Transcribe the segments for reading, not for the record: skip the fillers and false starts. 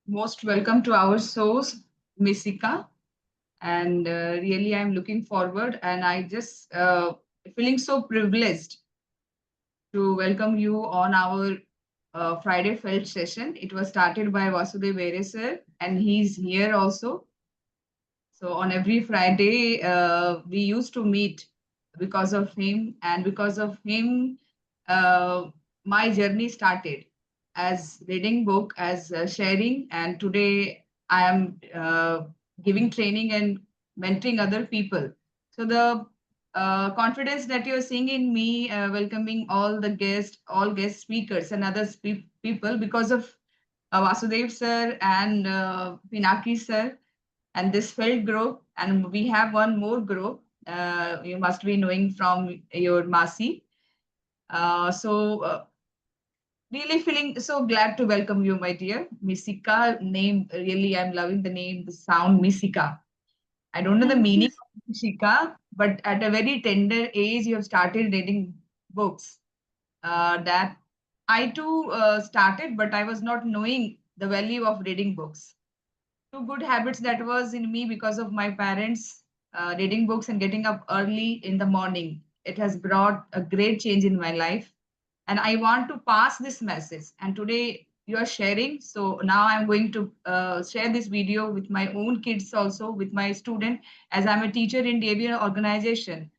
most welcome to our shows, Misika. And really, I'm looking forward, and I just feeling so privileged to welcome you on our Friday Felt session. It was started by Vasudev Vere sir, and he's here also. So on every Friday, we used to meet because of him, and because of him, my journey started as reading book, as sharing, and today I am giving training and mentoring other people. So the confidence that you're seeing in me, welcoming all guest speakers and other people because of Vasudev sir and Pinaki sir and this FELD group, and we have one more group. You must be knowing from your Masi. Really feeling so glad to welcome you, my dear. Misika name, really, I'm loving the name, the sound Misika. I don't know the Thank you. meaning of Misika, but at a very tender age, you have started reading books. That I too started, but I was not knowing the value of reading books. Two good habits that was in me because of my parents reading books and getting up early in the morning. It has brought a great change in my life, and I want to pass this message. And today you are sharing, so now I'm going to share this video with my own kids, also with my student, as I'm a teacher in DAV organization.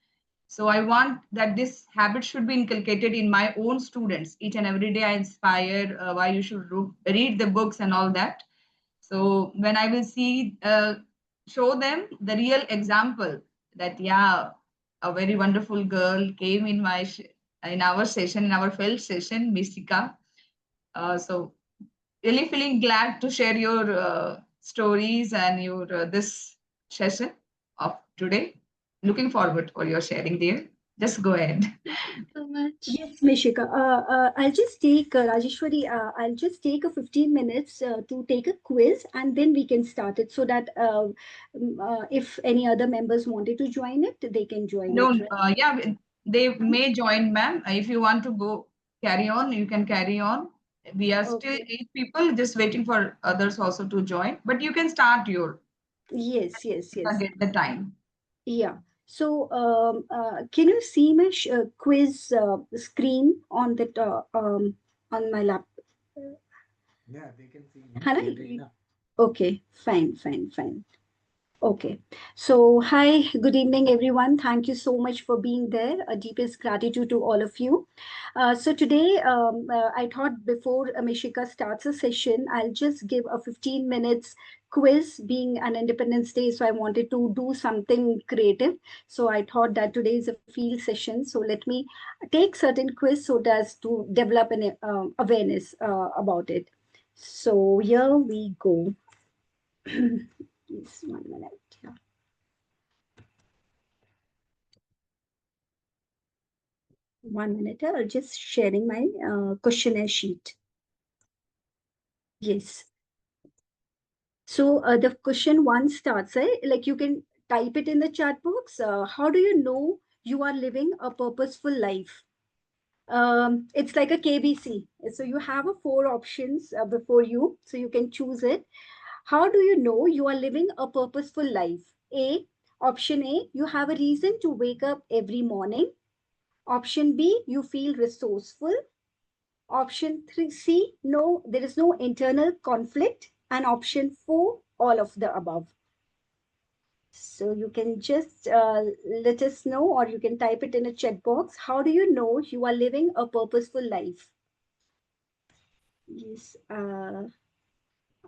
So I want that this habit should be inculcated in my own students. Each and every day I inspire why you should read the books and all that. So when I will show them the real example that, yeah, a very wonderful girl came in in our session, in our field session, Misika. So really feeling glad to share your stories and your this session of today. Looking forward for your sharing, dear. Just go ahead. Thank you so much. Yes, Mishika. I'll just take Rajeshwari. I'll just take a 15 minutes to take a quiz, and then we can start it. So that if any other members wanted to join it, they can join No, it. Right? yeah, they may join, ma'am. If you want to go carry on, you can carry on. We are still Okay. 8 people, just waiting for others also to join. But you can start your Yes. Yes. if I Yes. get the time. Yeah. So, can you see my quiz screen on on my lap? Yeah, they can see you Hannah? clearly enough. Okay. Fine. Fine. Fine. Okay. So, hi, good evening, everyone. Thank you so much for being there. A deepest gratitude to all of you. So, today, I thought before Mishika starts a session, I'll just give a 15 minutes quiz being an Independence Day. So, I wanted to do something creative. So, I thought that today is a field session. So, let me take certain quiz so as to develop an awareness about it. So, here we go. Just 1 minute. Yeah. 1 minute. Just sharing my questionnaire sheet. Yes. So the question one starts, like you can type it in the chat box. How do you know you are living a purposeful life? It's like a KBC. So you have a four options before you, so you can choose it. How do you know you are living a purposeful life? Option A, you have a reason to wake up every morning. Option B, you feel resourceful. Option 3, C, no, there is no internal conflict. And option 4, all of the above. So you can just let us know, or you can type it in a chat box. How do you know you are living a purposeful life? Yes,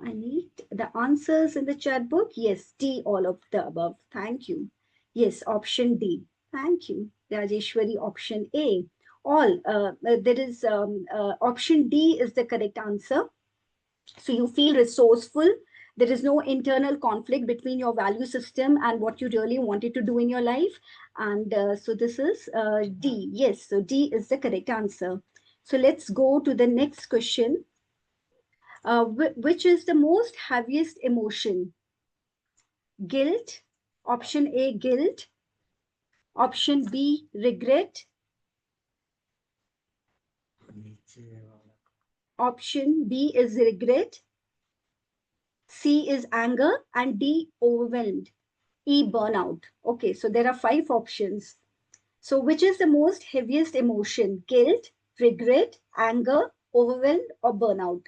I need the answers in the chat book. Yes, D, all of the above. Thank you. Yes, option D. Thank you. Rajeshwari, option A. All. There is option D is the correct answer. So you feel resourceful. There is no internal conflict between your value system and what you really wanted to do in your life. And so this is D. Yes, so D is the correct answer. So let's go to the next question. Which is the most heaviest emotion? Guilt. Option A, guilt. Option B, regret. नीचे वाला Option B is regret. C is anger, and D, overwhelmed. E, burnout. Okay, so there are 5 options. So which is the most heaviest emotion? Guilt, regret, anger, overwhelmed, or burnout?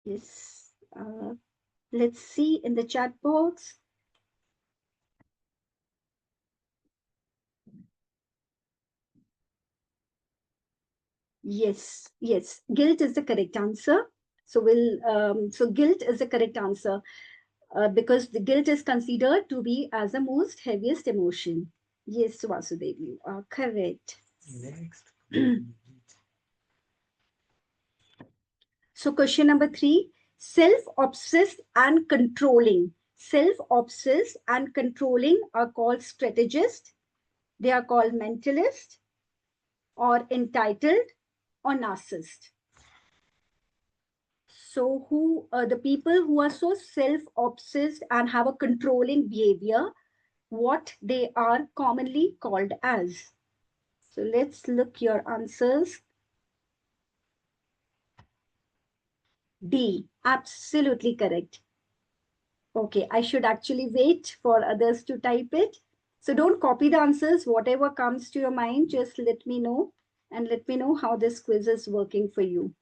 Yes. Let's see in the chat box. Yes, yes. Guilt is the correct answer. So guilt is the correct answer because the guilt is considered to be as the most heaviest emotion. Yes, Vasudev, you are correct. Next. So question number 3, self-obsessed and controlling. Self-obsessed and controlling are called strategist. They are called mentalist or entitled or narcissist. So the people who are so self-obsessed and have a controlling behavior, what they are commonly called as. So let's look your answers. D, absolutely correct. Okay, I should actually wait for others to type it. So don't copy the answers. Whatever comes to your mind, just let me know and let me know how this quiz is working for you.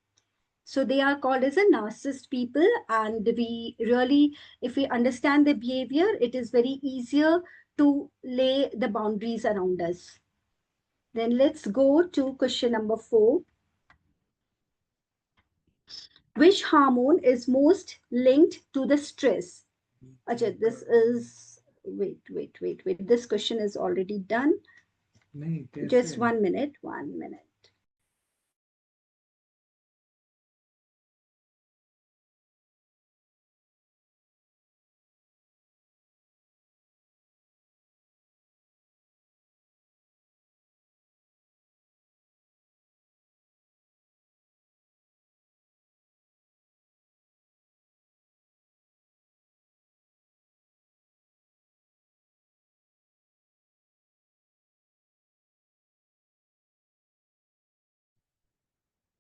So they are called as a narcissist people, and we really, if we understand their behavior, it is very easier to lay the boundaries around us. Then let's go to question number 4. Which hormone is most linked to the stress? Ajay, this is, wait. This question is already done. Just 1 minute, 1 minute.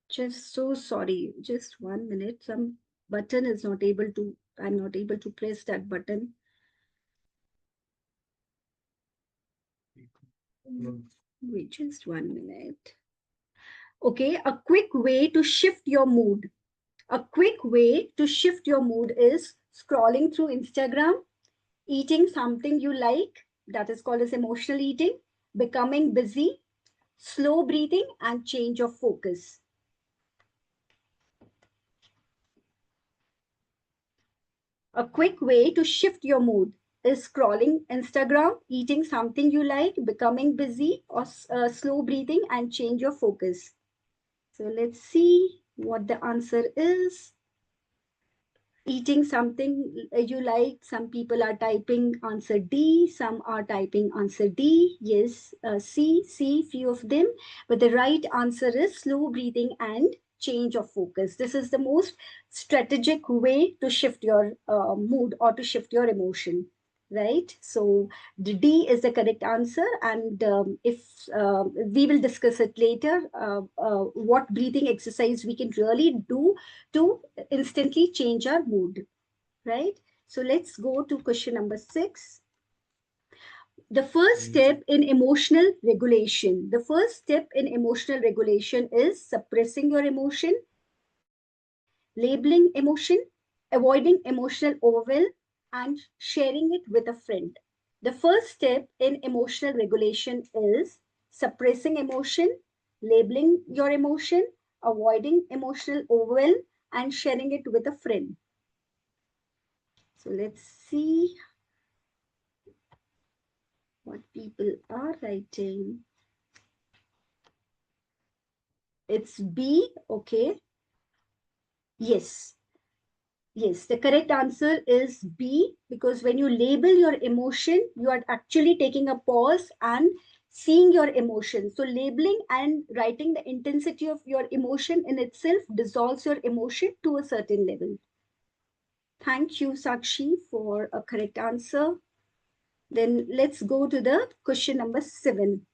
Just so sorry. Just 1 minute. Some button is not able to, I'm not able to press that button. Wait, just 1 minute. Okay, a quick way to shift your mood. A quick way to shift your mood is scrolling through Instagram, eating something you like, that is called as emotional eating, becoming busy, slow breathing, and change of focus. A quick way to shift your mood is scrolling Instagram, eating something you like, becoming busy, or slow breathing and change your focus. So let's see what the answer is. Eating something you like. Some people are typing answer D, some are typing answer D. Yes, C, few of them. But the right answer is slow breathing and change of focus. This is the most strategic way to shift your mood or to shift your emotion, right? So the D is the correct answer. And if we will discuss it later, what breathing exercise we can really do to instantly change our mood, right? So let's go to question number 6. The first step in emotional regulation. The first step in emotional regulation is suppressing your emotion, labeling emotion, avoiding emotional overwhelm, and sharing it with a friend. The first step in emotional regulation is suppressing emotion, labeling your emotion, avoiding emotional overwhelm, and sharing it with a friend. So let's see what people are writing. It's B, okay. Yes, yes, the correct answer is B, because when you label your emotion, you are actually taking a pause and seeing your emotion. So labeling and writing the intensity of your emotion in itself dissolves your emotion to a certain level. Thank you, Sakshi, for a correct answer. Then let's go to the question number 7.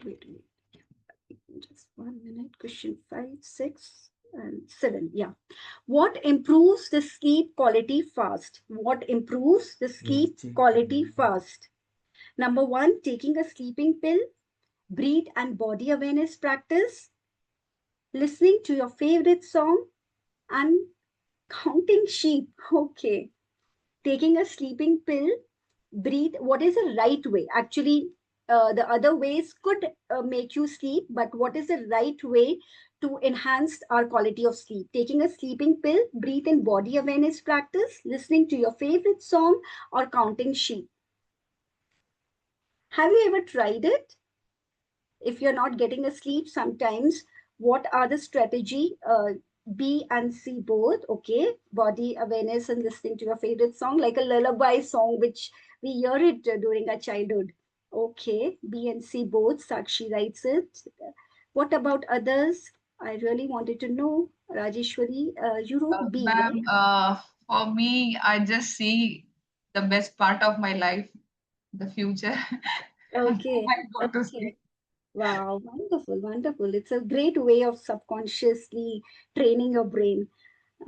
Wait. 1 minute. Question 5, 6, and 7. Yeah. What improves the sleep quality fast? What improves the sleep quality fast? Number one, taking a sleeping pill, breathe and body awareness practice, listening to your favorite song, and counting sheep. Okay. Taking a sleeping pill, breathe. What is the right way? Actually, the other ways could make you sleep, but what is the right way to enhance our quality of sleep? Taking a sleeping pill, breathe in body awareness practice, listening to your favorite song, or counting sheep. Have you ever tried it? If you're not getting a sleep sometimes, what are the strategy? B and C both. Okay, body awareness and listening to your favorite song, like a lullaby song which we hear it during our childhood. Okay, B and C both. Sakshi writes it. What about others? I really wanted to know. Rajeshwari, you wrote B, Ma'am, right? for me, I just see the best part of my life, the future, and then Okay, I go to okay. sleep. Wow, wonderful, wonderful. It's a great way of subconsciously training your brain.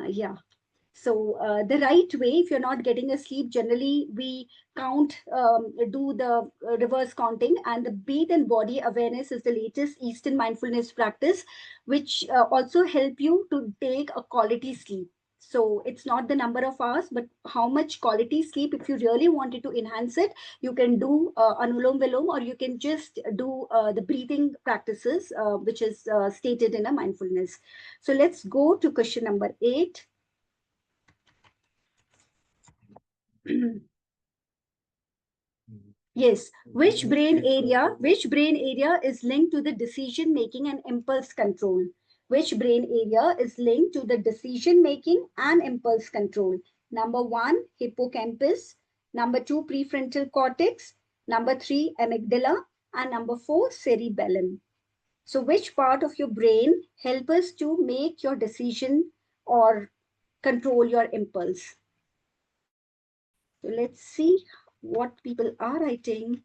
Yeah. So the right way, if you're not getting a sleep, generally we count, do the reverse counting, and the breathe and body awareness is the latest Eastern mindfulness practice, which also help you to take a quality sleep. So it's not the number of hours, but how much quality sleep. If you really wanted to enhance it, you can do anulom vilom, or you can just do the breathing practices, which is stated in a mindfulness. So let's go to question number 8. Yes, which brain area is linked to the decision making and impulse control? Which brain area is linked to the decision making and impulse control? Number 1, hippocampus. Number 2, prefrontal cortex. Number 3, amygdala. And number 4, cerebellum. So which part of your brain help us to make your decision or control your impulse? So let's see what people are writing.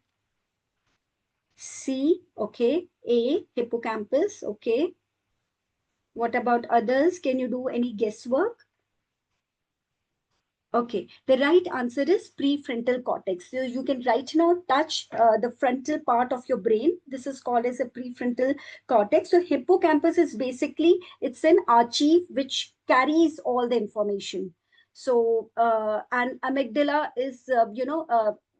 C, okay. A, hippocampus, okay. What about others? Can you do any guesswork? Okay, the right answer is prefrontal cortex. So you can right now touch the frontal part of your brain. This is called as a prefrontal cortex. So hippocampus is basically, it's an archive which carries all the information. So and amygdala is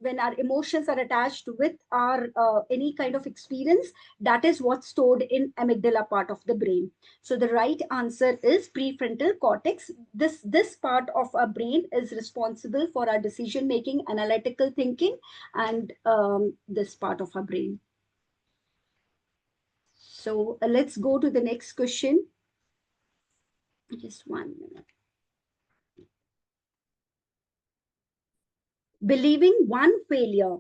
when our emotions are attached with our any kind of experience, that is what's stored in amygdala part of the brain. So the right answer is prefrontal cortex. This part of our brain is responsible for our decision making, analytical thinking, and this part of our brain. So let's go to the next question. Just 1 minute. Believing one failure,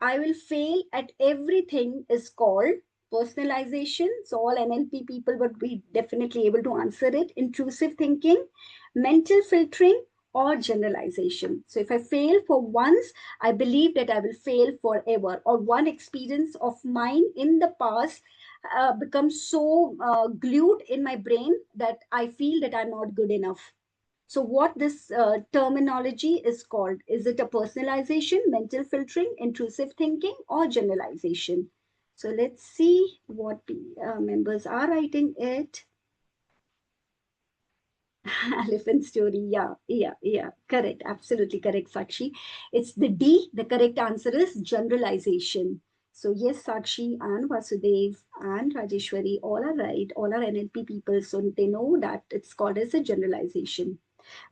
I will fail at everything is called personalization. So all NLP people would be definitely able to answer it. Intrusive thinking, mental filtering, or generalization. So if I fail for once, I believe that I will fail forever. Or one experience of mine in the past becomes so glued in my brain that I feel that I'm not good enough. So what this terminology is called? Is it a personalization, mental filtering, intrusive thinking, or generalization? So let's see what members are writing it. Elephant story. Yeah. Correct. Absolutely correct, Sakshi. It's the D. The correct answer is generalization. So yes, Sakshi and Vasudev and Rajeshwari all are right. All are NLP people. So they know that it's called as a generalization.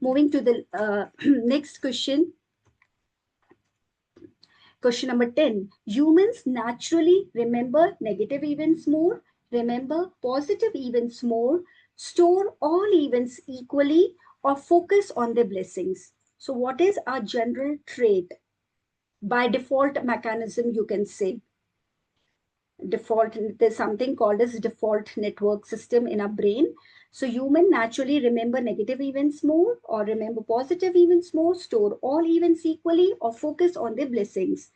Moving to the next question. Question number 10. Humans naturally remember negative events more, remember positive events more, store all events equally, or focus on their blessings. So, what is our general trait? By default mechanism, you can say. Default, there's something called as default network system in our brain. So human naturally remember negative events more or remember positive events more, store all events equally, or focus on their blessings.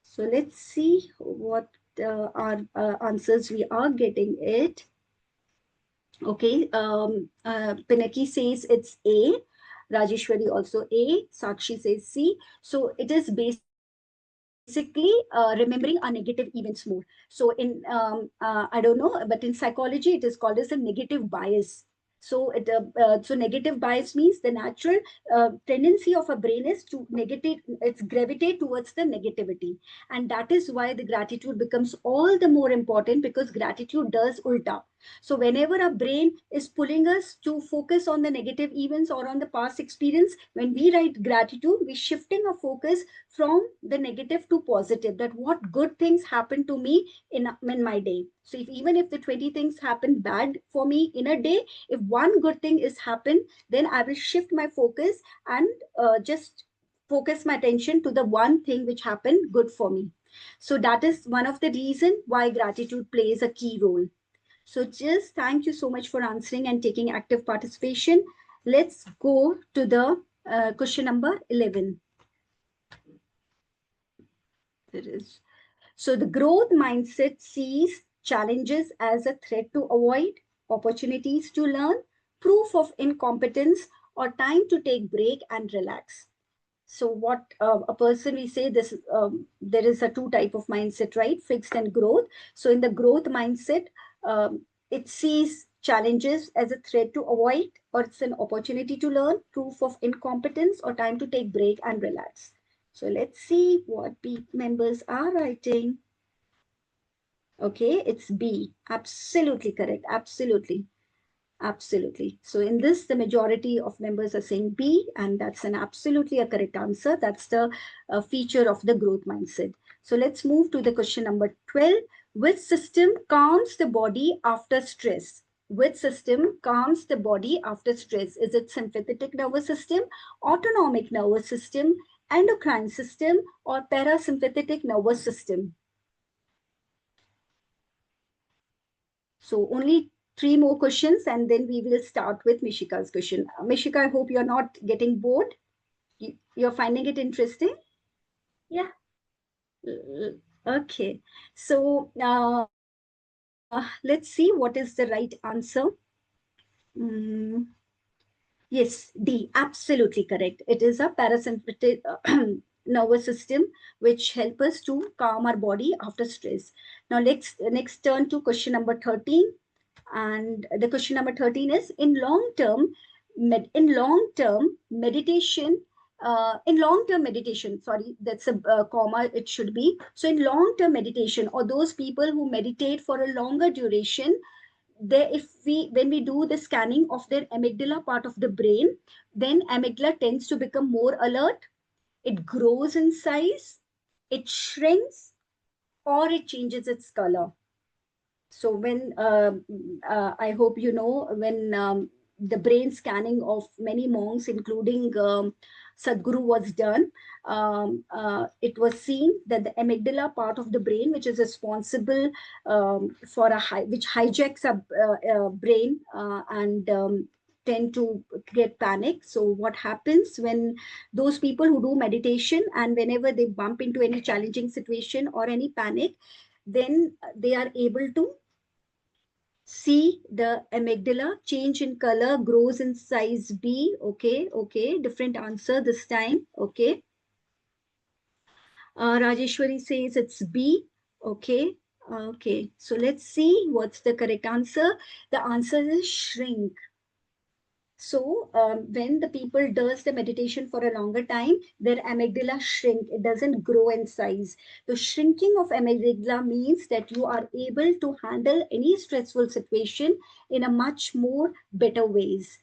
So let's see what our answers we are getting it. Okay, Pinaki says it's A. Rajeshwari also A. Sakshi says C. So it is basically remembering our negative events more. So in I don't know, but in psychology it is called as a negative bias. So negative bias means the natural tendency of a brain is to negative, it's gravitate towards the negativity, and that is why the gratitude becomes all the more important, because gratitude does ulta. So whenever our brain is pulling us to focus on the negative events or on the past experience, when we write gratitude, we're shifting our focus from the negative to positive, that what good things happen to me in my day. So even if the 20 things happen bad for me in a day, if one good thing is happen, then I will shift my focus and just focus my attention to the one thing which happened good for me. So that is one of the reason why gratitude plays a key role. So just thank you so much for answering and taking active participation. Let's go to the question number 11. There is. So the growth mindset sees challenges as a threat to avoid, opportunities to learn, proof of incompetence, or time to take break and relax. So what a person, we say this, there is a two type of mindset, right? Fixed and growth. So in the growth mindset, it sees challenges as a threat to avoid, or it's an opportunity to learn, proof of incompetence, or time to take break and relax. So let's see what B members are writing. Okay, it's B. Absolutely correct. Absolutely. Absolutely. So in this, the majority of members are saying B, and that's an absolutely a correct answer. That's the feature of the growth mindset. So let's move to the question number 12. Which system calms the body after stress? Which system calms the body after stress? Is it sympathetic nervous system, autonomic nervous system, endocrine system, or parasympathetic nervous system? So only three more questions, and then we will start with Mishika's question. Mishika, I hope you're not getting bored. You're finding it interesting? Yeah. Okay. So let's see what is the right answer. Mm, yes, D, absolutely correct. It is a parasympathetic nervous system which help us to calm our body after stress. Now let's next turn to question number 13. And the question number 13 is, in long term meditation, sorry, that's a comma, it should be. So in long term meditation, or those people who meditate for a longer duration, they, if we when we do the scanning of their amygdala part of the brain, then amygdala tends to become more alert, it grows in size, it shrinks, or it changes its color. So when I hope you know, when the brain scanning of many monks, including Sadhguru, was done, it was seen that the amygdala part of the brain, which is responsible for which hijacks a brain and tend to get panic. So what happens when those people who do meditation, and whenever they bump into any challenging situation or any panic, then they are able to see the amygdala change in color, grows in size. B. Okay, okay, different answer this time. Okay. Rajeshwari says it's B. Okay. Okay. So let's see what's the correct answer. The answer is shrink. So when the people does the meditation for a longer time, their amygdala shrink. It doesn't grow in size. The shrinking of amygdala means that you are able to handle any stressful situation in a much more better ways.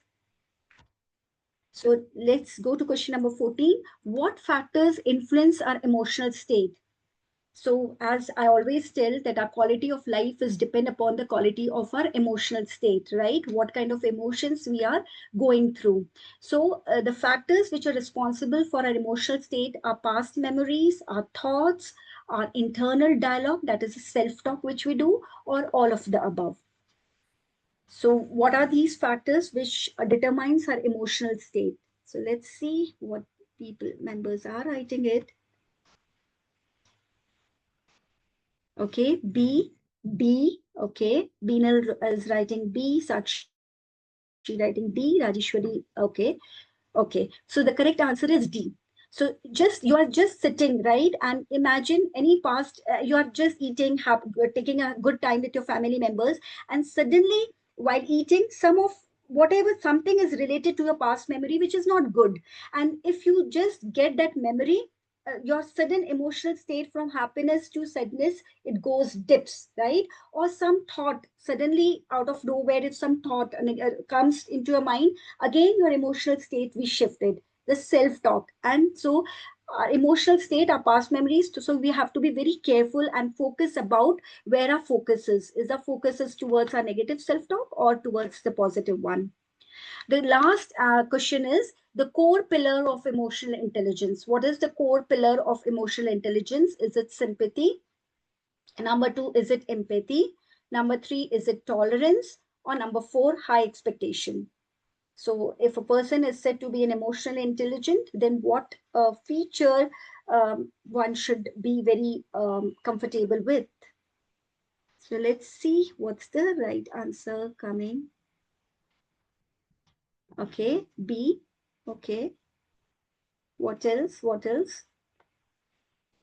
So let's go to question number 14. What factors influence our emotional state? So as I always tell, that our quality of life is depend upon the quality of our emotional state, right? What kind of emotions we are going through. So the factors which are responsible for our emotional state are past memories, our thoughts, our internal dialogue, that is self-talk which we do, or all of the above. So what are these factors which determines our emotional state? So let's see what people members are writing it. Okay, B, okay. Beenal is writing B, Sakshi writing D, Rajeshwari, okay. Okay, so the correct answer is D. So just you are just sitting, right? And imagine any past, you are just eating, taking a good time with your family members, and suddenly while eating, some of whatever something is related to your past memory, which is not good. And if you just get that memory, your sudden emotional state from happiness to sadness, it goes dips, right? Or some thought suddenly out of nowhere, if some thought and it, comes into your mind, again your emotional state we shifted, the self talk. And so our emotional state, our past memories, so we have to be very careful and focus about where our focus is our focus is towards our negative self talk or towards the positive one. The last question is the core pillar of emotional intelligence. What is the core pillar of emotional intelligence? Is it sympathy? Number two, is it empathy? Number three, is it tolerance? Or number four, high expectation? So, if a person is said to be an emotionally intelligent, then what feature one should be very comfortable with? So, let's see what's the right answer coming. Okay, B. Okay, what else? What else?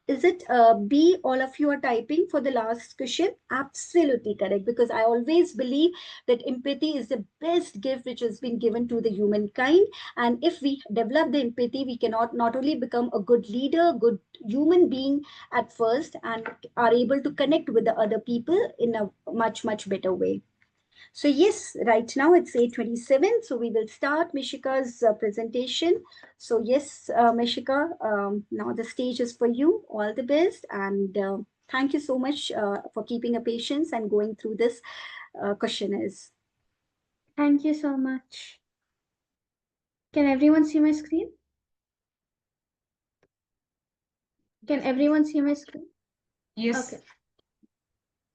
Is it B, all of you are typing for the last question? Absolutely correct, because I always believe that empathy is the best gift which has been given to the humankind. And if we develop the empathy, we cannot not only become a good leader, good human being at first, and are able to connect with the other people in a much, much better way. So yes, right now it's 8:27. So we will start Mishika's presentation. So yes, Mishika, now the stage is for you. All the best. And thank you so much for keeping a patience and going through this questionnaires. Thank you so much. Can everyone see my screen? Can everyone see my screen? Yes. Okay.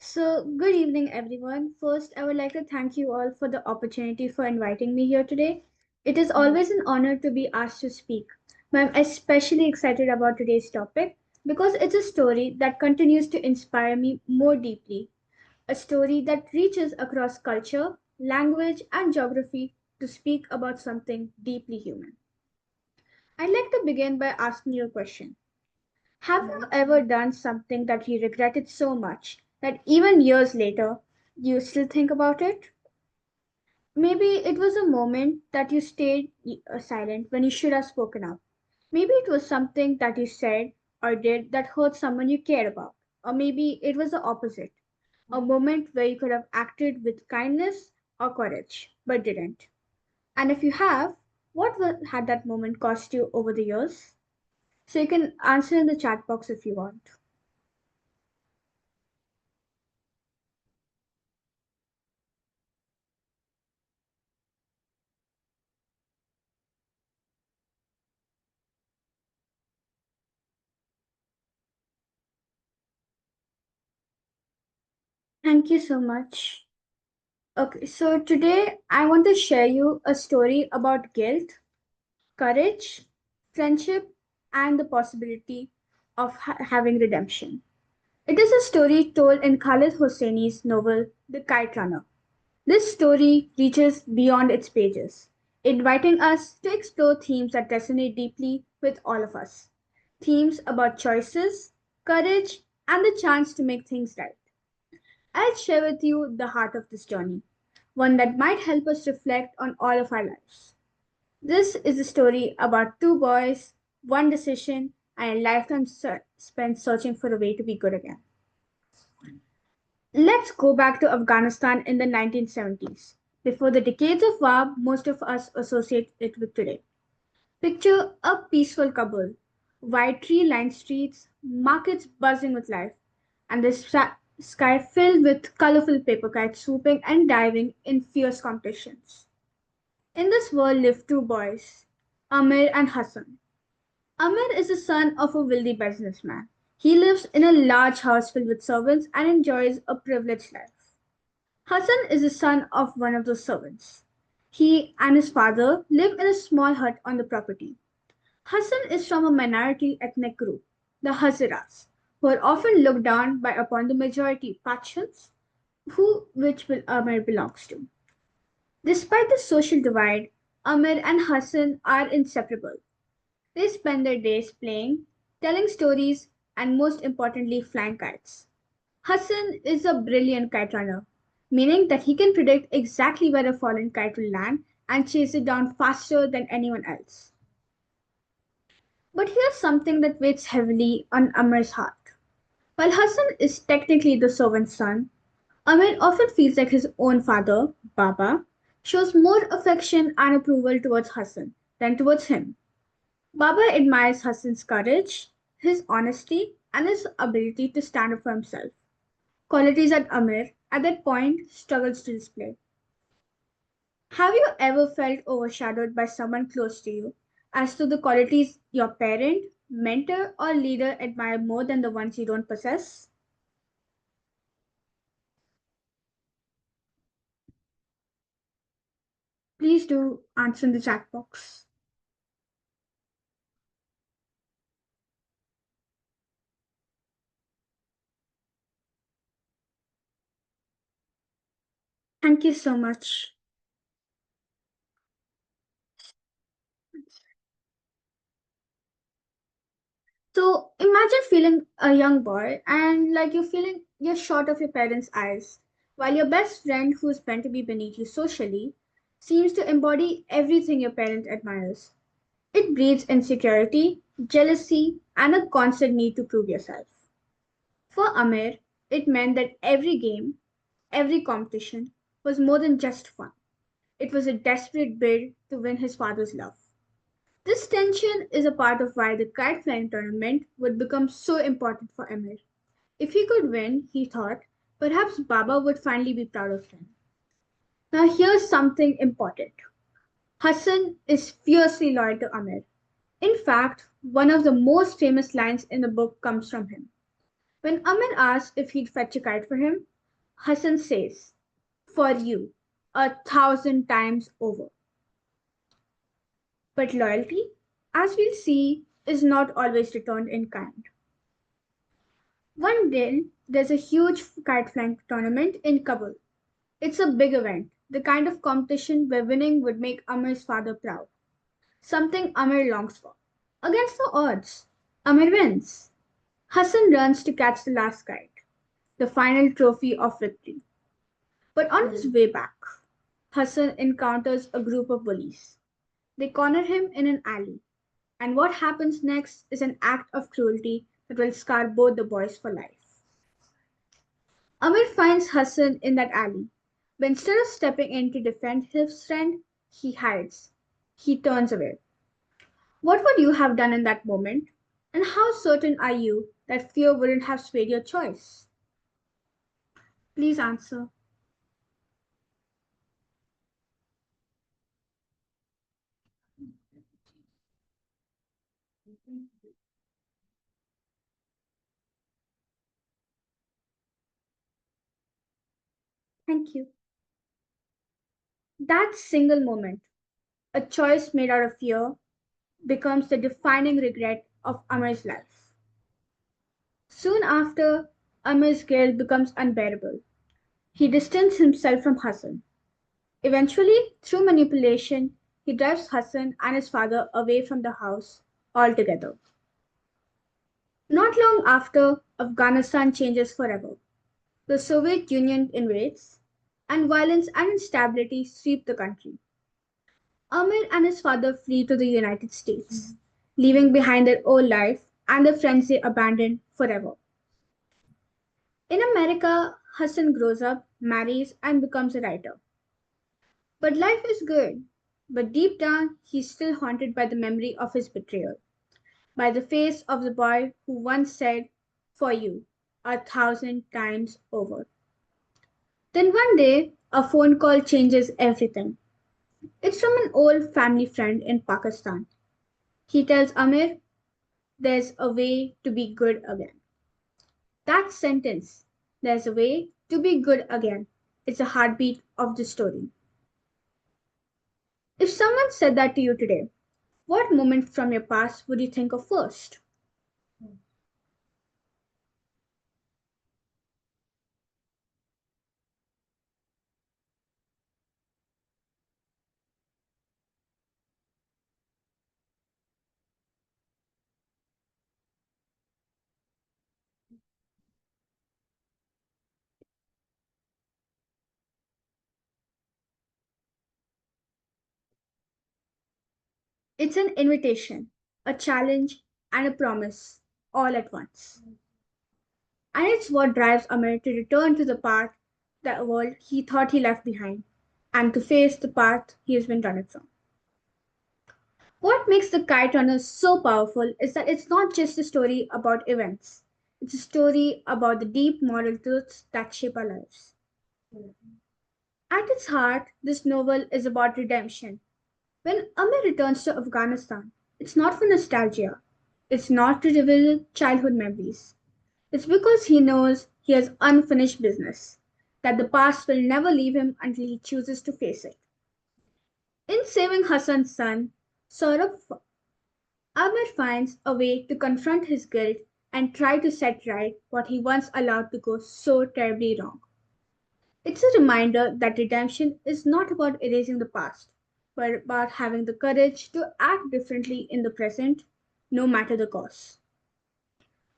So, good evening, everyone. First, I would like to thank you all for the opportunity for inviting me here today. It is always an honor to be asked to speak, but I'm especially excited about today's topic because it's a story that continues to inspire me more deeply. A story that reaches across culture, language, and geography to speak about something deeply human. I'd like to begin by asking you a question. Have you ever done something that you regretted so much that even years later you still think about it? Maybe it was a moment that you stayed silent when you should have spoken up. Maybe it was something that you said or did that hurt someone you cared about. Or maybe it was the opposite, a moment where you could have acted with kindness or courage, but didn't. And if you have, had that moment cost you over the years? So you can answer in the chat box if you want. Thank you so much. Okay, so today I want to share you a story about guilt, courage, friendship, and the possibility of having redemption. It is a story told in Khalid Hosseini's novel The Kite Runner. This story reaches beyond its pages, inviting us to explore themes that resonate deeply with all of us. Themes about choices, courage, and the chance to make things right. I'll share with you the heart of this journey, one that might help us reflect on all of our lives. This is a story about two boys, one decision, and a lifetime spent searching for a way to be good again. Let's go back to Afghanistan in the 1970s, before the decades of war most of us associate it with today. Picture a peaceful Kabul, wide tree lined streets, markets buzzing with life, and the sky filled with colorful paper kites swooping and diving in fierce competitions. In this world live two boys, Amir and Hassan. Amir is the son of a wealthy businessman. He lives in a large house filled with servants and enjoys a privileged life. Hassan is the son of one of those servants. He and his father live in a small hut on the property. Hassan is from a minority ethnic group, the Hazaras, who are often looked down by upon the majority factions, which will Amir belongs to. Despite the social divide, Amir and Hassan are inseparable. They spend their days playing, telling stories, and most importantly, flying kites. Hassan is a brilliant kite runner, meaning that he can predict exactly where a fallen kite will land and chase it down faster than anyone else. But here's something that weighs heavily on Amir's heart. While Hassan is technically the servant's son, Amir often feels like his own father, Baba, shows more affection and approval towards Hassan than towards him. Baba admires Hassan's courage, his honesty, and his ability to stand up for himself. Qualities that Amir, at that point, struggles to display. Have you ever felt overshadowed by someone close to you as to the qualities your parent, mentor, or leader admire more than the ones you don't possess? Please do answer in the chat box. Thank you so much. So imagine feeling a young boy and like you're short of your parents' eyes, while your best friend, who's meant to be beneath you socially, seems to embody everything your parent admires. It breeds insecurity, jealousy, and a constant need to prove yourself. For Amir, it meant that every game, every competition was more than just fun. It was a desperate bid to win his father's love. This tension is a part of why the kite flying tournament would become so important for Amir. If he could win, he thought, perhaps Baba would finally be proud of him. Now, here's something important. Hassan is fiercely loyal to Amir. In fact, one of the most famous lines in the book comes from him. When Amir asks if he'd fetch a kite for him, Hassan says, for you, 1,000 times over. But loyalty, as we'll see, is not always returned in kind. One day, there's a huge kite flying tournament in Kabul. It's a big event, the kind of competition where winning would make Amir's father proud, something Amir longs for. Against the odds, Amir wins. Hassan runs to catch the last kite, the final trophy of victory. But on his way back, Hassan encounters a group of bullies. They corner him in an alley, and what happens next is an act of cruelty that will scar both the boys for life. Amir finds Hassan in that alley, but instead of stepping in to defend his friend, he hides. He turns away. What would you have done in that moment? And how certain are you that fear wouldn't have swayed your choice? Please answer. Thank you. That single moment, a choice made out of fear, becomes the defining regret of Amir's life. Soon after, Amir's guilt becomes unbearable. He distances himself from Hassan. Eventually, through manipulation, he drives Hassan and his father away from the house altogether. Not long after, Afghanistan changes forever. The Soviet Union invades, and violence and instability sweep the country. Amir and his father flee to the United States, leaving behind their old life and the friends they abandoned forever. In America, Hassan grows up, marries, and becomes a writer. But life is good. But deep down, he's still haunted by the memory of his betrayal, by the face of the boy who once said, for you, 1,000 times over. Then one day, a phone call changes everything. It's from an old family friend in Pakistan. He tells Amir, there's a way to be good again. That sentence, there's a way to be good again, is the heartbeat of the story. If someone said that to you today, what moment from your past would you think of first? It's an invitation, a challenge, and a promise all at once. And it's what drives Amir to return to the path, the world he thought he left behind, and to face the path he has been running from. What makes the Kite Runner so powerful is that it's not just a story about events, it's a story about the deep moral truths that shape our lives. At its heart, this novel is about redemption. When Amir returns to Afghanistan, it's not for nostalgia, it's not to revisit childhood memories. It's because he knows he has unfinished business, that the past will never leave him until he chooses to face it. In saving Hassan's son, Saurabh, Amir finds a way to confront his guilt and try to set right what he once allowed to go so terribly wrong. It's a reminder that redemption is not about erasing the past, but about having the courage to act differently in the present, no matter the cost.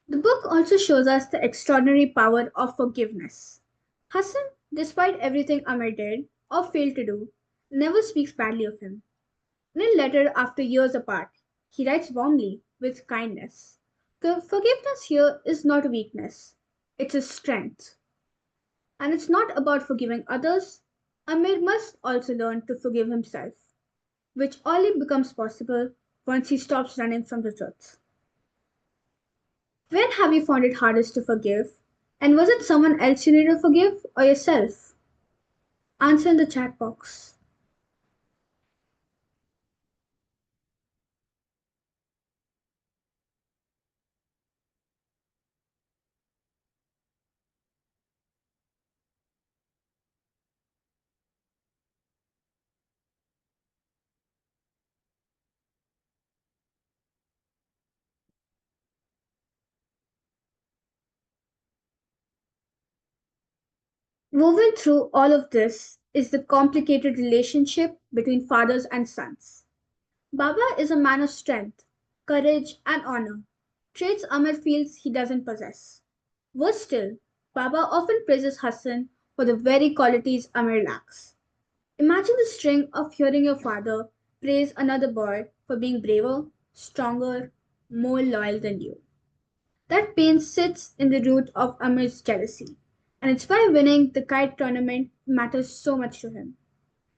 The book also shows us the extraordinary power of forgiveness. Hassan, despite everything Amir did or failed to do, never speaks badly of him. In a letter after years apart, he writes warmly, with kindness. The forgiveness here is not a weakness, it's a strength. And it's not about forgiving others. Amir must also learn to forgive himself, which only becomes possible once he stops running from the truth. When have you found it hardest to forgive? And was it someone else you needed to forgive or yourself? Answer in the chat box. Woven through all of this is the complicated relationship between fathers and sons. Baba is a man of strength, courage, and honor, traits Amir feels he doesn't possess. Worse still, Baba often praises Hassan for the very qualities Amir lacks. Imagine the string of hearing your father praise another boy for being braver, stronger, more loyal than you. That pain sits in the root of Amir's jealousy, and it's why winning the kite tournament matters so much to him.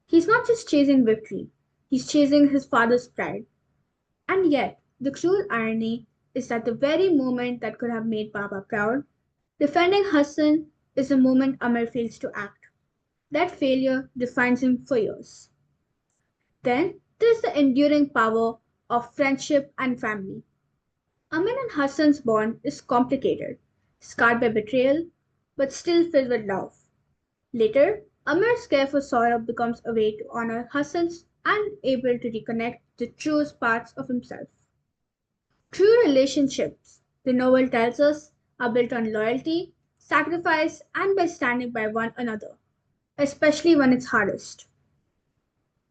He's not just chasing victory, he's chasing his father's pride. And yet, the cruel irony is that the very moment that could have made Baba proud, defending Hassan, is the moment Amir fails to act. That failure defines him for years. Then there's the enduring power of friendship and family. Amin and Hassan's bond is complicated, scarred by betrayal, but still filled with love. Later, Amir's care for Saurabh becomes a way to honor Hassan's and able to reconnect the truest parts of himself. True relationships, the novel tells us, are built on loyalty, sacrifice, and by standing by one another, especially when it's hardest.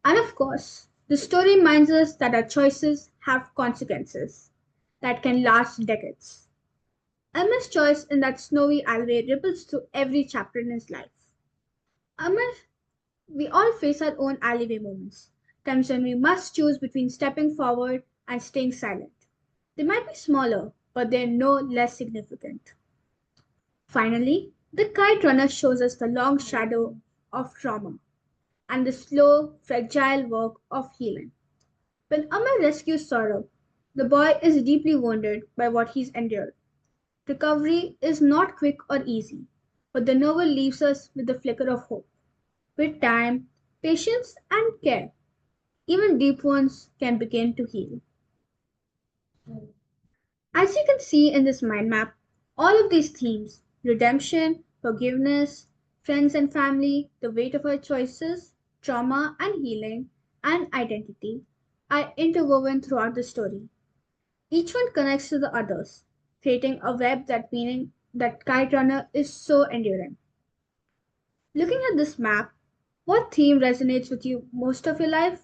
And of course, the story reminds us that our choices have consequences that can last decades. Amir's choice in that snowy alleyway ripples through every chapter in his life. Amir, we all face our own alleyway moments, times when we must choose between stepping forward and staying silent. They might be smaller, but they're no less significant. Finally, the kite runner shows us the long shadow of trauma and the slow, fragile work of healing. When Amar rescues Saurabh, the boy is deeply wounded by what he's endured. Recovery is not quick or easy, but the novel leaves us with a flicker of hope. With time, patience, and care, even deep wounds can begin to heal. As you can see in this mind map, all of these themes redemption, forgiveness, friends and family, the weight of our choices, trauma and healing, and identity are interwoven throughout the story. Each one connects to the others, creating a web that meaning that Kite Runner is so enduring. Looking at this map, what theme resonates with you most of your life?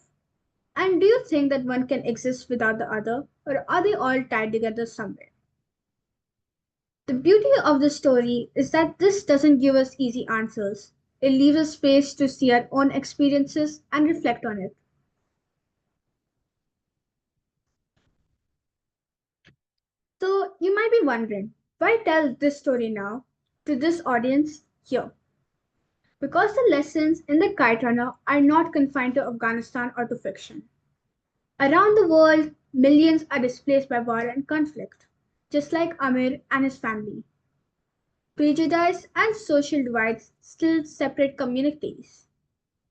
And do you think that one can exist without the other, or are they all tied together somewhere? The beauty of the story is that this doesn't give us easy answers. It leaves us space to see our own experiences and reflect on it. you might be wondering, why tell this story now to this audience here? Because the lessons in the Kite Runner are not confined to Afghanistan or to fiction. Around the world, millions are displaced by war and conflict, just like Amir and his family. Prejudice and social divides still separate communities.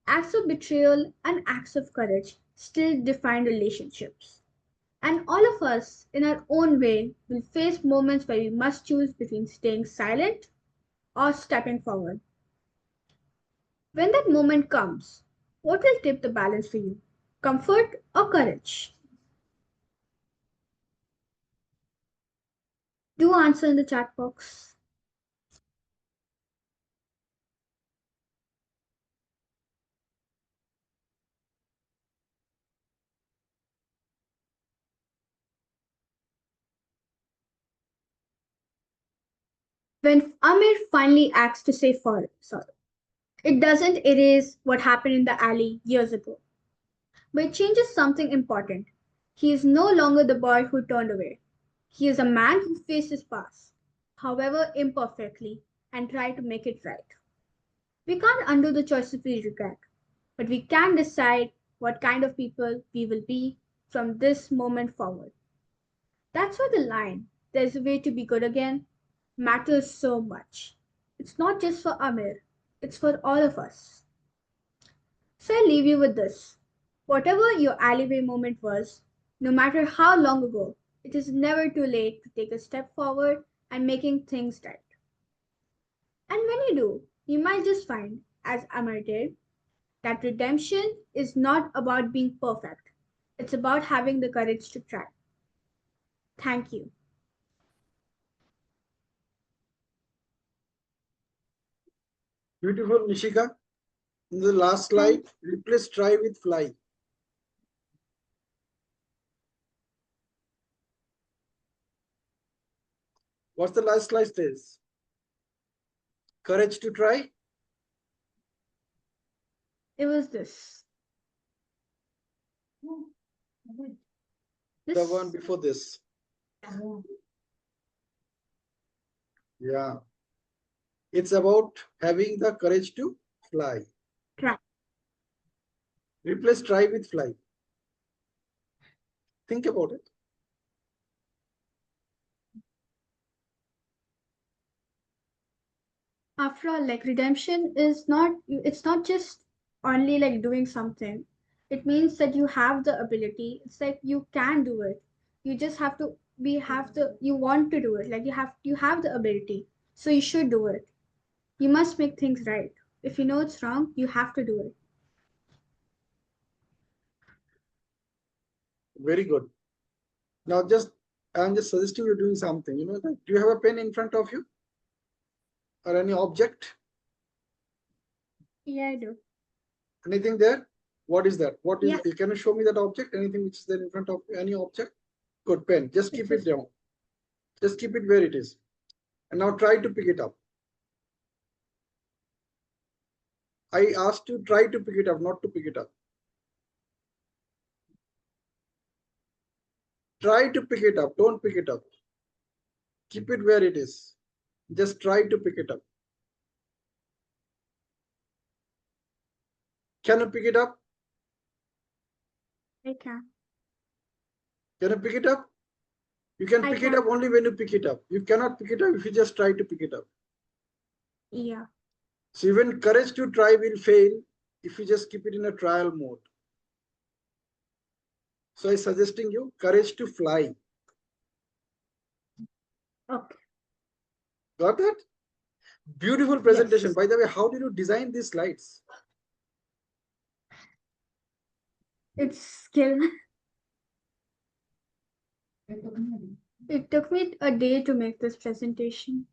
Acts of betrayal and acts of courage still define relationships. And all of us, in our own way, will face moments where we must choose between staying silent or stepping forward. When that moment comes, what will tip the balance for you? Comfort or courage? Do answer in the chat box. When Amir finally acts to say sorry, it doesn't erase what happened in the alley years ago, but it changes something important. He is no longer the boy who turned away. He is a man who faced his past, however imperfectly, and tried to make it right. We can't undo the choices we regret, but we can decide what kind of people we will be from this moment forward. That's why the line, "there's a way to be good again," matters so much. It's not just for Amir, it's for all of us. So I leave you with this. Whatever your alleyway moment was, no matter how long ago, it is never too late to take a step forward and making things right. And when you do, you might just find, as Amar did, that redemption is not about being perfect. It's about having the courage to try. Thank you. Beautiful, Nishika. In the last slide, replace try with fly. What's the last slide says? Courage to try. It was this. The one before this. Yeah. It's about having the courage to fly. Try. Replace try with fly. Think about it. After all, like redemption is not, it's not just only like doing something. It means that you have the ability. It's like you can do it. You just have to you want to do it. Like you have the ability. So you should do it. You must make things right. If you know it's wrong, you have to do it. Very good. Now I'm just suggesting you doing something. Do you have a pen in front of you? Or any object? Yeah, I do. Anything there? What is that? What is? Yeah. Can you show me that object? Anything which is there in front of you? Any object? Good, pen. Just keep it down. Just keep it where it is. And now try to pick it up. I asked you try to pick it up, not to pick it up. Try to pick it up. Don't pick it up. Keep it where it is. Just try to pick it up. Can you pick it up? I can. Can you pick it up? You can pick it up only when you pick it up. You cannot pick it up if you just try to pick it up. Yeah. So even courage to try will fail if you just keep it in a trial mode. So I'm suggesting you courage to fly. Okay. Got that? Beautiful presentation. Yes. By the way, how did you design these slides? It's skill. It took me a day to make this presentation.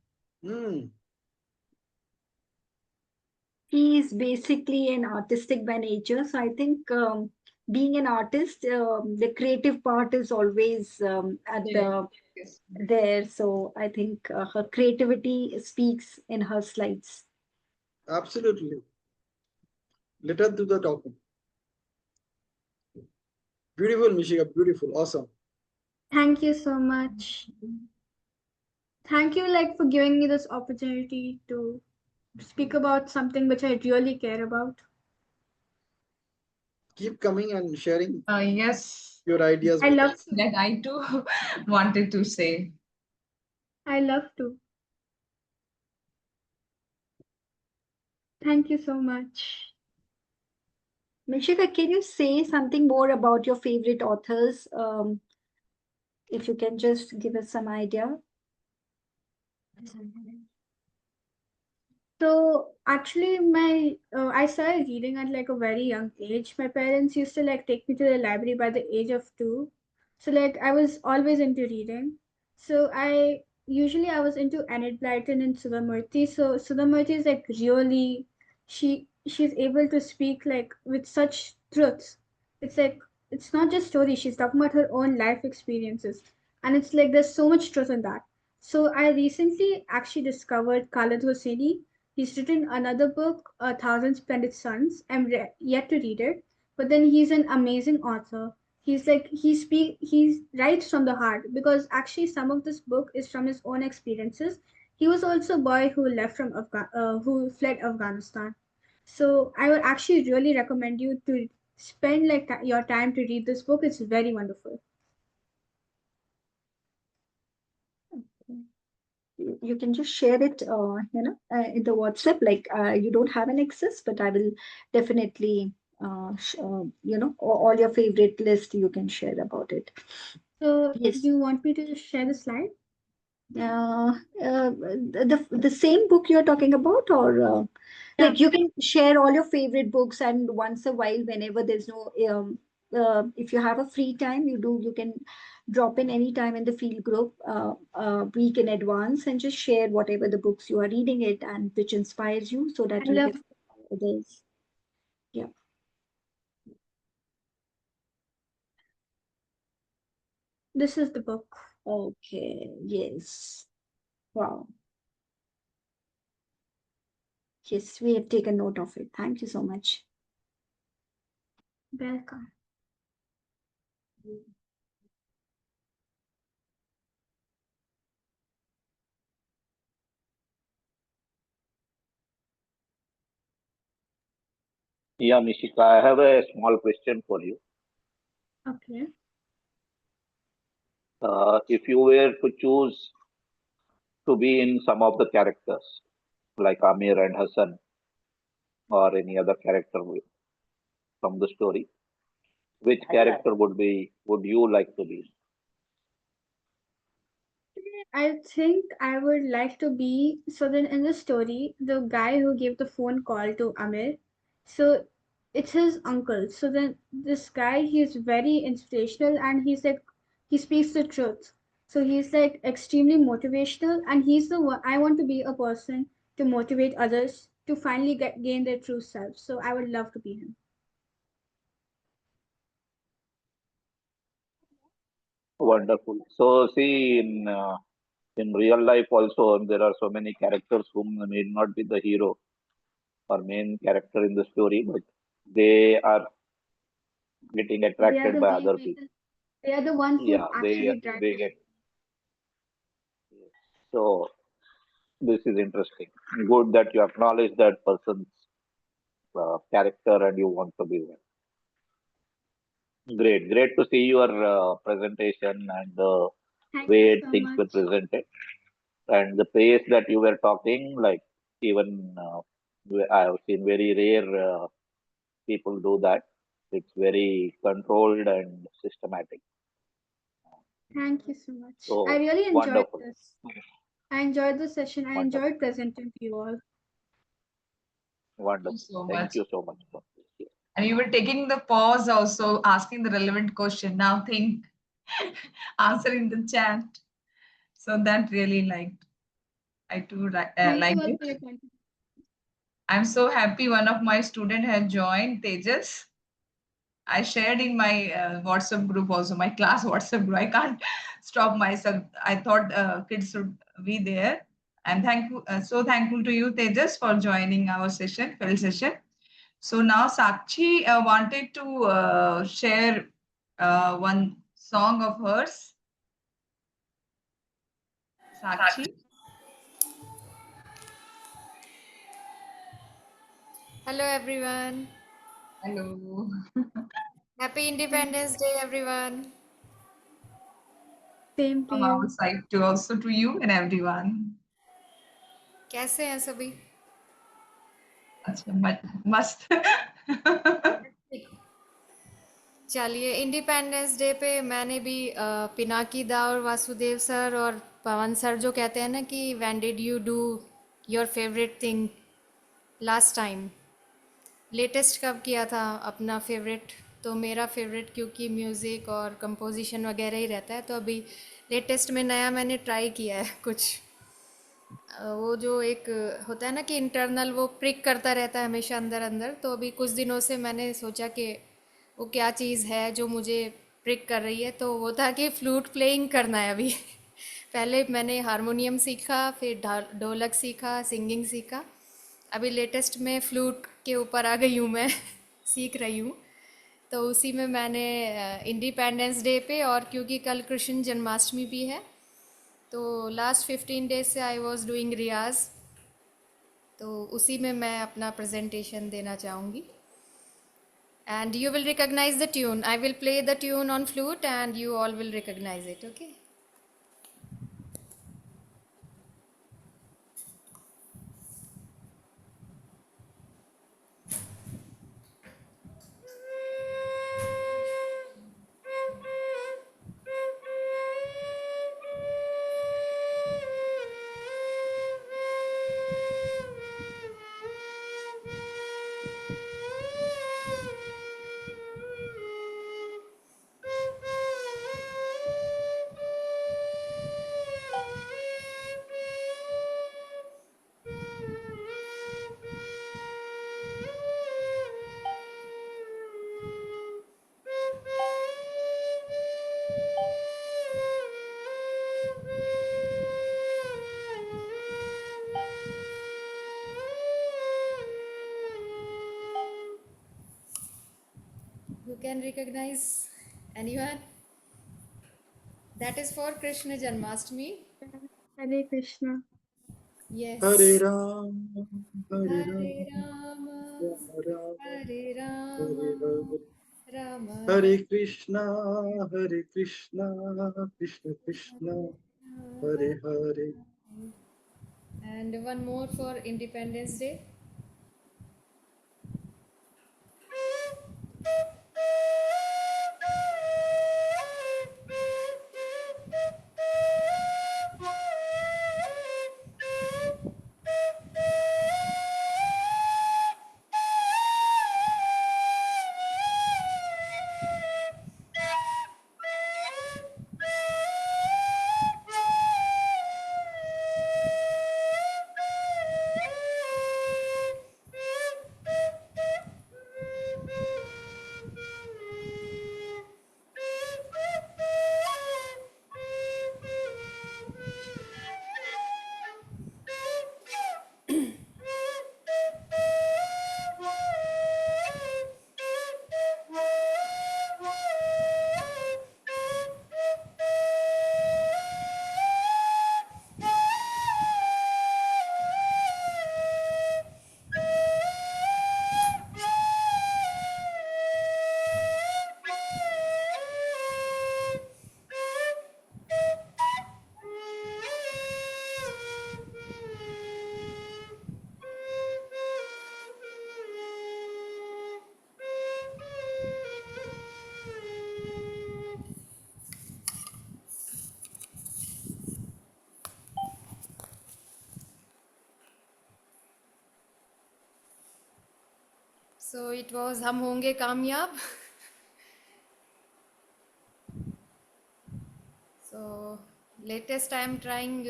He is basically an artistic by nature. So I think being an artist, the creative part is always there. So I think her creativity speaks in her slides. Absolutely. Let us do the talking. Beautiful, Mishika. Beautiful. Awesome. Thank you so much. Thank you, like, for giving me this opportunity to speak about something which I really care about. Keep coming and sharing Yes, your ideas I with love us. to. that I too wanted to say. I love to. Thank you so much. Mishika, can you say something more about your favorite authors? If you can just give us some idea. So actually, my I started reading at like a very young age. My parents used to like take me to the library by the age of 2. So like I was always into reading. So I was into Enid Blyton and Sudhamurti. So Sudhamurti is like really she's able to speak like with such truths. It's like it's not just story. She's talking about her own life experiences, and it's like there's so much truth in that. So I recently actually discovered Khaled Hosseini. He's written another book, A Thousand Splendid Suns. Yet to read it, but then he's an amazing author. He's like he writes from the heart because actually some of this book is from his own experiences. He was also a boy who who fled Afghanistan. So I would actually really recommend you to spend like your time to read this book. It's very wonderful. You can just share it, in the WhatsApp. Like you don't have an access, but I will definitely, all your favorite list you can share about it. So Yes. you want me to share the slide? The same book you're talking about, or Yeah. like you can share all your favorite books, and once a while, whenever there's no, if you have a free time, you can drop in any time in the field group, week in advance, and just share whatever the books you are reading it and which inspires you, so that I you love. can inspire others. Yeah. This is the book. Okay. Yes. Wow. Yes, we have taken note of it. Thank you so much. Welcome. Yeah, Mishika, I have a small question for you. Okay. If you were to choose to be in some of the characters, like Amir and Hassan, or any other character from the story, which character would you like to be? I think I would like to be so then in the story, the guy who gave the phone call to Amir, so it's his uncle. So then this guy, he's very inspirational and he's like he speaks the truth. So he's like extremely motivational and he's the one I want to be a person to motivate others to finally gain their true self. So I would love to be him. Wonderful. So, see, in real life also, there are so many characters whom may not be the hero or main character in the story, but they are getting They are attracted the by main other people. people. They are the one who Yeah, actually drive they the get story. so. This is interesting. Good that you acknowledge that person's character and you want to be one. Great, great to see your presentation and the Thank you way so things were much. presented and the pace that you were talking. Like even I have seen very rare people do that. It's very controlled and systematic. Thank you so much. I So really enjoyed wonderful, this. I enjoyed the session. I wonderful, enjoyed presenting to you all. Thank you wonderful. so Thank much. you so much for this. And you were taking the pause also, asking the relevant question. Now think, answer in the chat. So that really liked. I too Thank you liked all it. for your contribution. I'm so happy one of my student had joined, Tejas. I shared in my WhatsApp group also, my class WhatsApp group. I can't stop myself. I thought kids should be there. I'm thankful, so thankful to you, Tejas, for joining our session, FELD session. So now Sakshi wanted to share one song of hers. Sakshi. Hello everyone. Hello. Happy Independence Day everyone. Same to From our you. side to also to you and everyone. कैसे हैं सभी? अच्छा, मस्त. चलिए independence day पे मैंने भी पिनाकी दा और वासुदेव सर और पवन सर जो कहते हैं ना कि when did you do your favourite thing last time, latest कब किया था अपना फेवरेट? तो मेरा फेवरेट क्योंकि म्यूज़िक और कंपोजिशन वगैरह ही रहता है, तो अभी लेटेस्ट में नया मैंने ट्राई किया है कुछ। वो जो एक होता है ना कि इंटरनल वो प्रिक करता रहता है हमेशा अंदर अंदर, तो अभी कुछ दिनों से मैंने सोचा कि वो क्या चीज़ है जो मुझे प्रिक कर रही है, तो वो था कि फ्लूट प्लेइंग करना है अभी। पहले मैंने हारमोनियम सीखा, फिर ढोलक सीखा, सिंगिंग सीखा, अभी लेटेस्ट में फ्लूट के ऊपर आ गई हूँ मैं। सीख रही हूँ। तो उसी में मैंने इंडिपेंडेंस डे पे, और क्योंकि कल कृष्ण जन्माष्टमी भी है, तो लास्ट 15 डेज से आई वॉज डूइंग रियाज, तो उसी में मैं अपना प्रेजेंटेशन देना चाहूँगी। And you will recognise the tune, I will play the tune on flute and you all will recognise it, okay? You can recognize anyone? That is for Krishna Janmashtami. Hare Krishna. Hare Yes. Ram, Hare Hare Ram, Rama, Rama Rama, Hare Hare Rama, Hare. Rama Hare Rama. Krishna, Hare Krishna, Krishna Krishna, Hare Hare. And one more for Independence Day. So it was हम होंगे कामयाब. So latest I am trying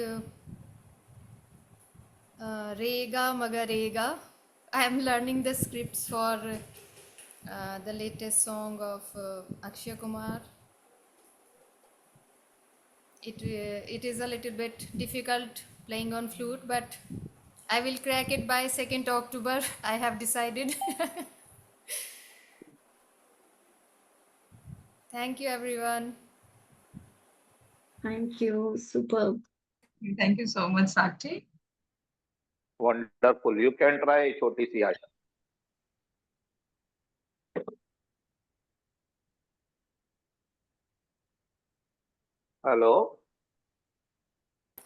Rega Magarega. I am learning the scripts for the latest song of Akshay Kumar. It is a little bit difficult playing on flute, but I will crack it by 2nd October. I have decided. Thank you, everyone. Thank you. Superb. Thank you so much, Sakshi. Wonderful. You can try Choti Si Aasha. Hello.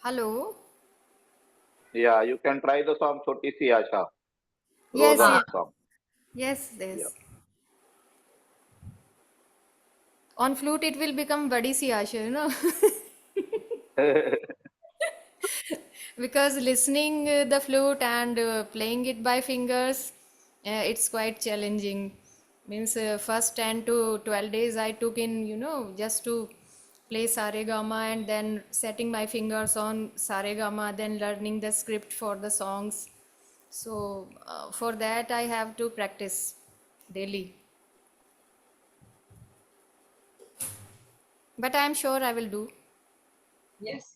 Hello. Yeah, you can try the song Choti Si Aasha. Yes, Rosanna yes, Ah, song. yes, Yeah. yes. On flute, it will become Badi Si Aasha, you know. Because listening the flute and playing it by fingers, it's quite challenging. Means first 10 to 12 days I took in, just to play saregama and then setting my fingers on saregama, then learning the script for the songs. So for that I have to practice daily. But I am sure I will do. yes.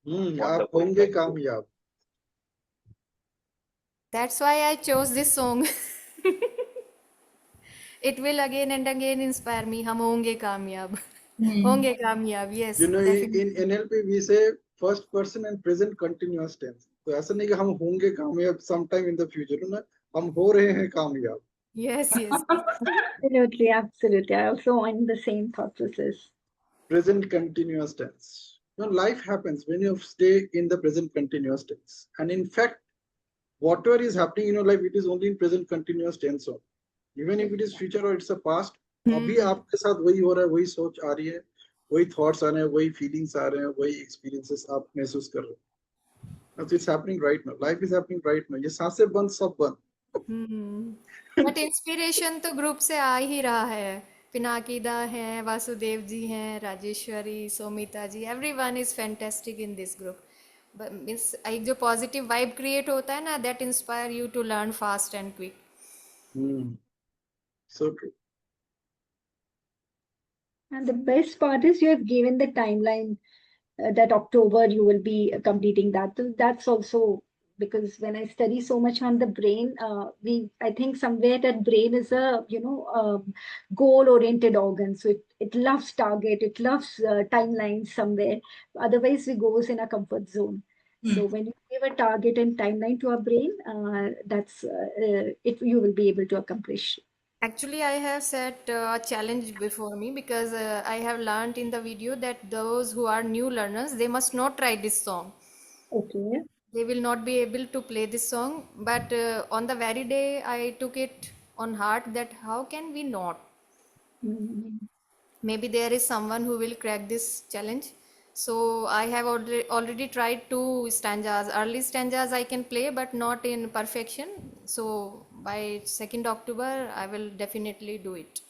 आप Wonderful. होंगे Thank you. कामयाब. That's why I chose this song. It will again and again inspire me. हम होंगे कामयाब. Hmm. होंगे कामयाब. Yes, You know, in definitely. NLP we say first person and present continuous tense. तो ऐसा नहीं कि हम होंगे कामयाब sometime in the future, ना हम हो रहे हैं कामयाब. Yes, yes. Absolutely, absolutely. I also want the same thought process. Present continuous tense. You know, life happens when you stay in the present continuous tense. And in fact, whatever is happening in your life, it is only in present continuous tense. only. Even if it is future or it's a past, अभी Hmm. आपके साथ वही हो रहा है, वही सोच आ रही है, वही thoughts आ रहे हैं, वही feelings आ रहे हैं, वही experiences आप महसूस कर रहे हो. It's happening right now. Life is happening right now. ये सांसें बंद सब बंद. Hmm. But inspiration तो ग्रुप से आ ही रहा है. पिनाकिदा हैं, वासुदेव जी हैं, राजेश्वरी, सोमिता जी, everyone is fantastic in this group. But means एक जो positive vibe create होता है ना, that inspire you to learn fast and quick. So true. And the best part is you have given the timeline that October you will be completing that. So that's also because when I study so much on the brain, I think somewhere that brain is a goal-oriented organ. So it loves target, it loves timelines somewhere. Otherwise, we goes in a comfort zone. So Hmm. when you give a target and timeline to our brain, that's it. You will be able to accomplish. Actually, I have set a challenge before me because I have learned in the video that those who are new learners, they must not try this song. Okay. They will not be able to play this song. But on the very day, I took it on heart that how can we not? Mm. Maybe there is someone who will crack this challenge. So I have already tried two stanzas. Early stanzas I can play, but not in perfection. So by 2nd October, I will definitely do it.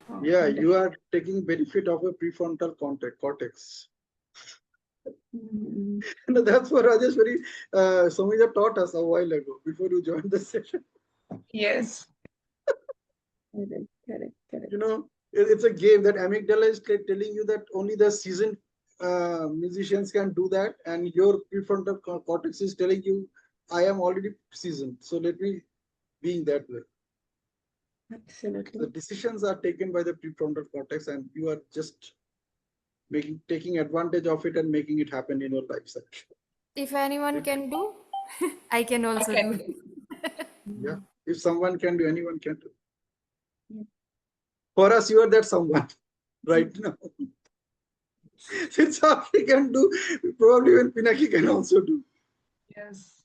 Oh, Yeah, you wonderful. are taking benefit of a prefrontal cortex. Mm. No, that's what Rajeshwari Samija taught us a while ago before you joined the session. Yes. Correct, correct, correct. You know, it's a game that amygdala is telling you that only the seasoned musicians can do that, and your prefrontal cortex is telling you, I am already seasoned, so let me being that way. The Absolutely. decisions are taken by the prefrontal cortex, and you are just taking advantage of it and making it happen in your life section. If anyone can do, I can I also can do. do. Yeah, Mm. if someone can do, anyone can do. Yeah. For us, you are that someone right now. Since Safi can do, probably when Pinaki can also do. Yes.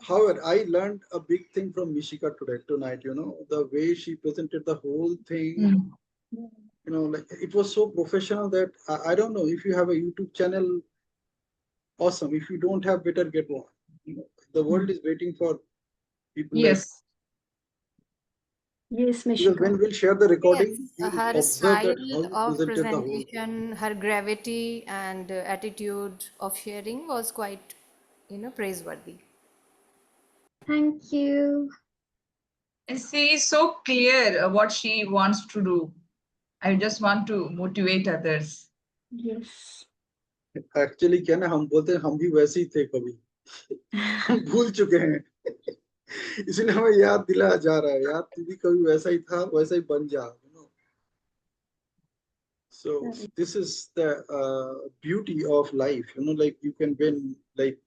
However, I learned a big thing from Mishika tonight, you know, the way she presented the whole thing, Hmm. Yeah. you know, like it was so professional that I don't know if you have a YouTube channel, awesome. If you don't have, better get one. You know, the world Hmm. is waiting for people like, Yes. Yes, because when Mishika. we'll share the recording, Yes, you'll her observe that style how you of presented the whole thing. presentation, her gravity and attitude of sharing was quite, praiseworthy. Thank you. And she is so clear what she wants to do. I just want to motivate others. Yes. Actually क्या ना हम बोलते हैं हम भी वैसे ही थे कभी हम भूल चुके हैं इसलिए हमें याद दिलाया जा रहा है यार तू भी कभी वैसा ही था वैसा ही बन जा you know. So this is the beauty of life, like you can win like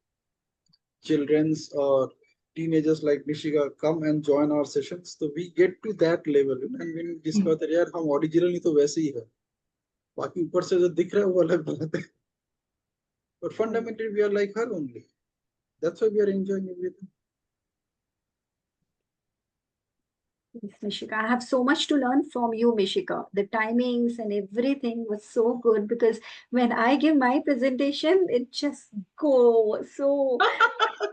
children's or teenagers like Nishika come and join our sessions. So we get to that level, and when we discover that यार हम originally तो वैसे ही है, बाकी ऊपर से जो दिख रहा है वो अलग बात है. But fundamentally we are like her only. That's why we are enjoying everything. Yes, Mishika, I have so much to learn from you, Mishika. The timings and everything was so good because when I give my presentation, it just goes so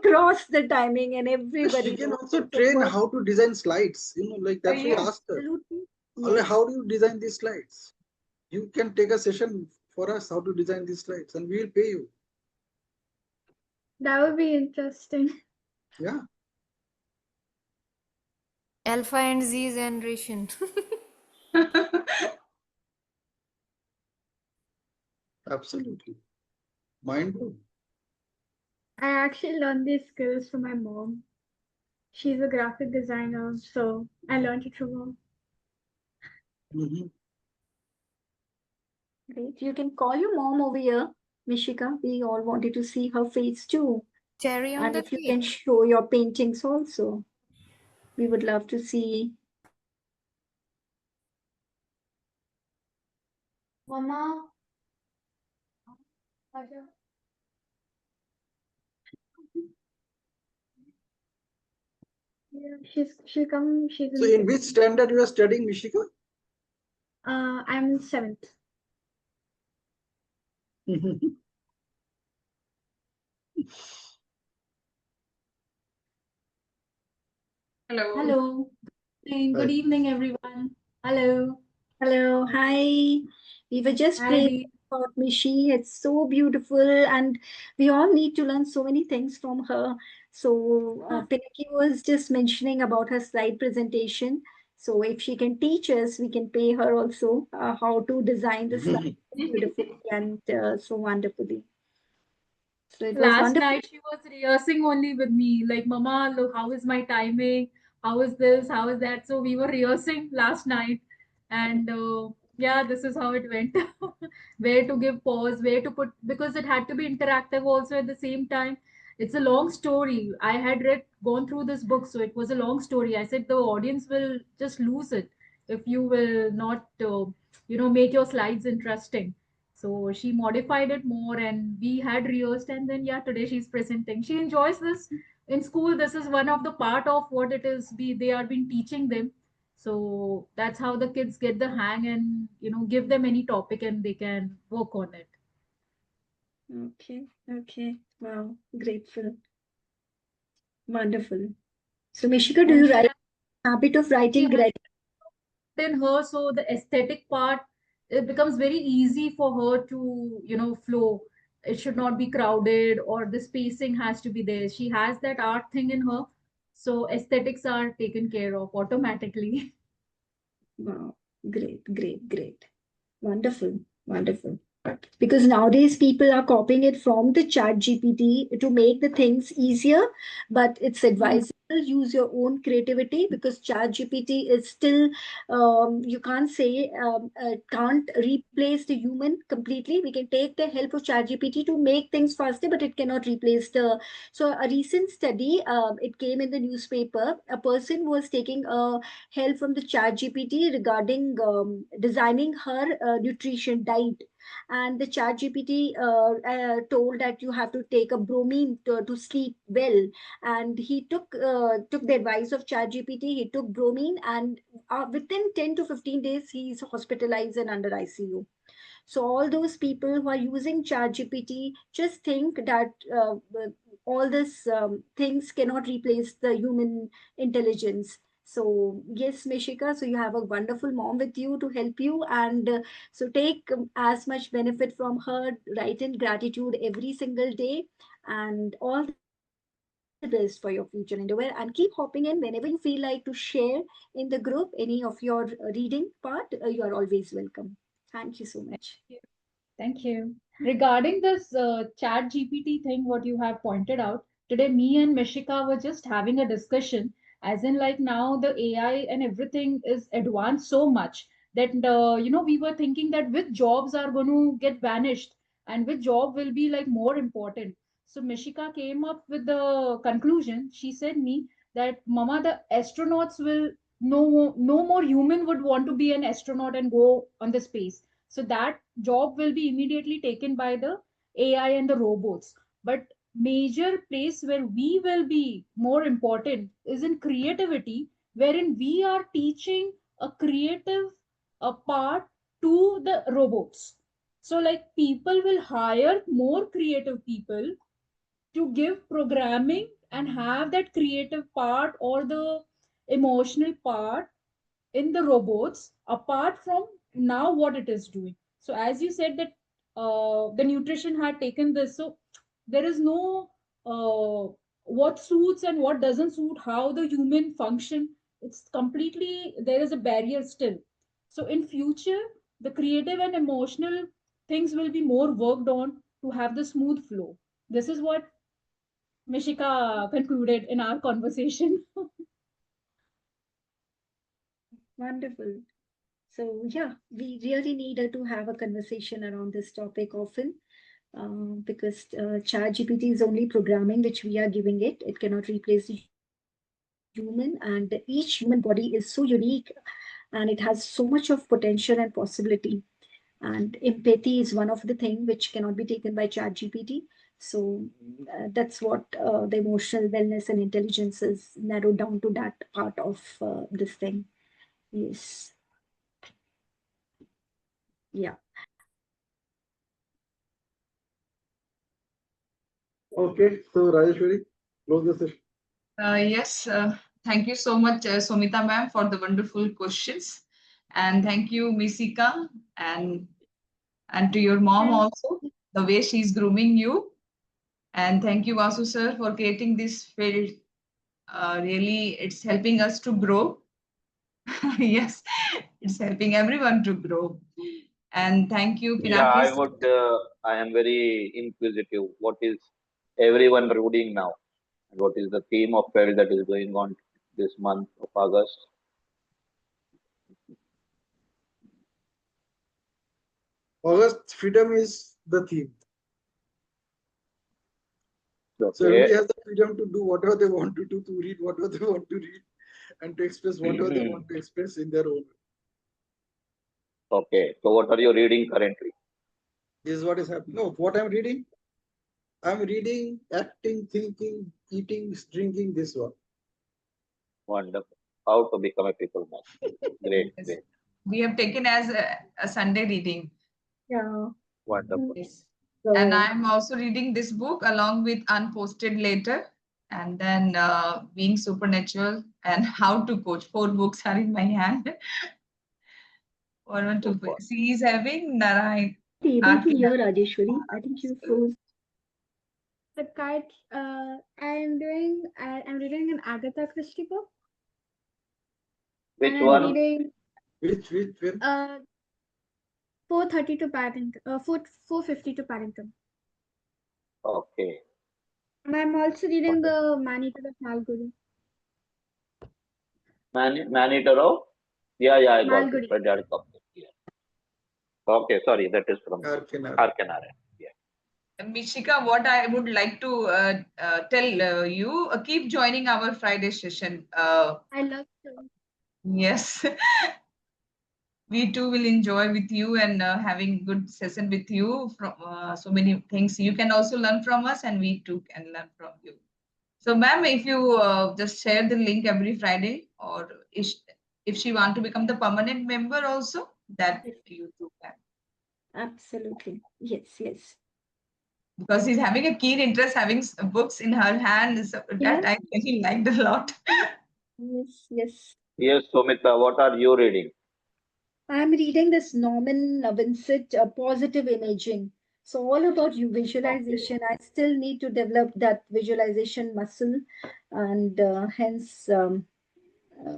cross the timing and She everybody can knows. also So it train was how to design slides. Like that's why I asked her. absolutely Like, yes. how do you design these slides? You can take a session for us how to design these slides, and we will pay you. That would be interesting. Yeah, Alpha and Z generation. absolutely. Mind blowing. I actually learned these skills from my mom. She's a graphic designer, so I learned it from her. Mhm. Great. You can call your mom over here, Mishika. We all wanted to see her face too. Cherry on And the if you can cake. show your paintings also, we would love to see. Mama, Aja. Yeah, she'll come. She's So, in in which second. standard you are studying, Mishika? I'm seventh. Hello. Hello. Good Hi. evening, everyone. Hello. Hello, hi. We were just Hi, praying Dee. about Mishi. It's so beautiful, and we all need to learn so many things from her. So, Pinaki was just mentioning about her slide presentation. So, if she can teach us, we can pay her also how to design the slide beautifully and so wonderfully. So, it was Last wonderful. night she was rehearsing only with me, like, Mama, look, how is my timing? How is this? How is that? So we were rehearsing last night, and yeah, this is how it went. Where to give pause, where to put, because it had to be interactive also at the same time. It's a long story. I had gone through this book, so it was a long story. I said the audience will just lose it if you will not, make your slides interesting. So she modified it more and we had rehearsed, and then yeah, today she's presenting. She enjoys this. In school, this is one of the part of what it is they are been teaching them. So that's how the kids get the hang, and give them any topic and they can work on it. Okay, okay. Wow, grateful. Wonderful. So, Mishika, do And you she write has habit of she writing has gratitude? in her, so the aesthetic part, it becomes very easy for her to flow. It should not be crowded, or the spacing has to be there. She has that art thing in her, so aesthetics are taken care of automatically. Wow, great, great, great. Wonderful, wonderful. Because nowadays people are copying it from the chat GPT to make the things easier, but it's advisable use your own creativity because chat GPT is still you can't say can't replace the human completely. We can take the help of chat GPT to make things faster, but it cannot replace the. So a recent study, it came in the newspaper. A person was taking a help from the chat GPT regarding designing her nutrition diet, and the chat gpt told that you have to take a bromine to sleep well, and he took the advice of chat gpt. He took bromine, and within 10 to 15 days he's hospitalized and under icu. So all those people who are using ChatGPT, just think that all these things cannot replace the human intelligence. So yes, Mishika, so you have a wonderful mom with you to help you, and so take as much benefit from her. Write in gratitude every single day, and all the best for your future endeavor. And keep hopping in whenever you feel like to share in the group any of your reading part. You are always welcome. Thank you so much. Thank you. Regarding this chat GPT thing, what you have pointed out, today me and Mishika were just having a discussion, as in like now the AI and everything is advanced so much that we were thinking that which jobs are going to get vanished and which job will be like more important. So Mishika came up with the conclusion. She said me that mama, the astronauts will, no more human would want to be an astronaut and go on the space. So that job will be immediately taken by the AI and the robots. But major place where we will be more important is in creativity, wherein we are teaching a creative part to the robots. So like people will hire more creative people to give programming and have that creative part or the emotional part in the robots apart from now what it is doing. So as you said that the nutrition had taken this, so there is no what suits and what doesn't suit how the human function. It's completely, there is a barrier still. So in future the creative and emotional things will be more worked on to have the smooth flow. This is what Mishika concluded in our conversation. Wonderful. So yeah, we really need to have a conversation around this topic often, because ChatGPT is only programming which we are giving it. It cannot replace the human, and each human body is so unique, and it has so much of potential and possibility. And empathy is one of the thing which cannot be taken by ChatGPT. So that's what the emotional wellness and intelligence is narrowed down to that part of this thing. Yes. Yeah. Okay, so Rajeshwari, close the session. Yes, thank you so much, Somita ma'am, for the wonderful questions. And thank you, Misika, and to your mom Thank also, the way she's grooming you. And thank you, Vasu sir, for creating this field. Really, it's helping us to grow. Yes, it's helping everyone to grow. And thank you, Yeah, Pinaki. I am very inquisitive. What is everyone reading now? And what is the theme of FELD that is going on this month of August? August freedom is the theme. So Okay. everybody has the freedom to do whatever they want to do, to read whatever they want to read, and to express whatever they want to express in their own. Okay. So what are you reading currently? This is what is happening. No, what I'm reading, I'm reading, acting, thinking, eating, drinking, this one. Wonderful. How to become a people man. Great, Yes. great. We have taken as a Sunday reading. Yeah. Wonderful. Yes. And So I'm also reading this book along with Unposted Later, and then Being Supernatural and How to Coach. Four books are in my hand. One, two, Super. she is having Narayan. able to Arkina. hear Rajeshwari. I think you froze. the kite. I'm reading an Agatha Christie book, and Which I'm one? reading When? uh 430 to Paddington, 450 to Paddington. Okay. And I'm also reading Wonderful. the Man Eater of Malgudi. Manitaro? Yeah, yeah, I got it. Malgudi. Rudyard Kipling. Yeah. Okay, sorry, that is from Arkanar. Arkanara. Yeah. Mishika, what I would like to tell you, keep joining our Friday session. I love to. Yes, we too will enjoy with you and having good session with you from so many things you can also learn from us and we too can learn from you. So ma'am, if you just share the link every Friday, or if she want to become the permanent member also, that Yes, you too can. absolutely. Yes, yes. Because she's having a keen interest having books in her hand, so that Yes, I really liked a lot. yes, yes. Yes, Sumita, what are you reading? I'm reading this Norman Vincent positive imaging. So all about you Okay. visualization. I still need to develop that visualization muscle, and hence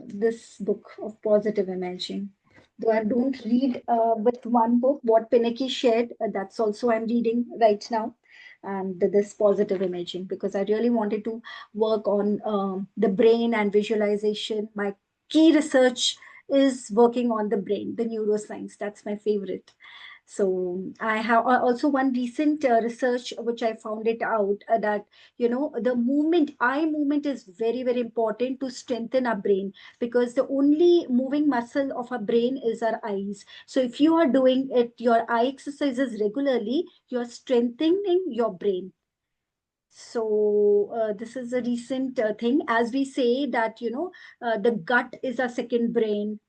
this book of positive imaging. Though I don't read with one book, what Pinaki shared, that's also I'm reading right now, and this positive imaging, because I really wanted to work on the brain and visualization. My key research is working on the brain, the neuroscience. That's my favorite. So I have also one recent research which I found it out that the eye movement is very very important to strengthen our brain, because the only moving muscle of our brain is our eyes. So if you are doing your eye exercises regularly, you're strengthening your brain. So this is a recent thing, as we say that the gut is a second brain,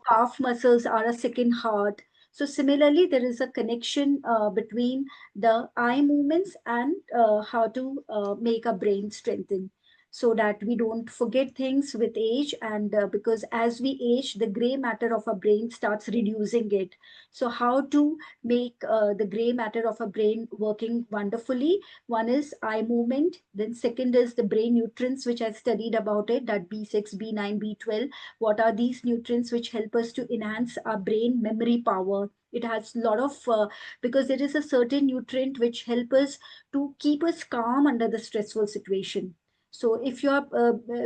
calf muscles are a second heart. So similarly, there is a connection between the eye movements and how to make a brain strengthen, so that we don't forget things with age. And because as we age, the gray matter of our brain starts reducing it. So how to make the gray matter of our brain working wonderfully? One is eye movement. Then second is the brain nutrients, which I studied about it, that B6, B9, B12. What are these nutrients which help us to enhance our brain memory power? It has a lot of, because there is a certain nutrient which help us to keep us calm under the stressful situation. So if you are,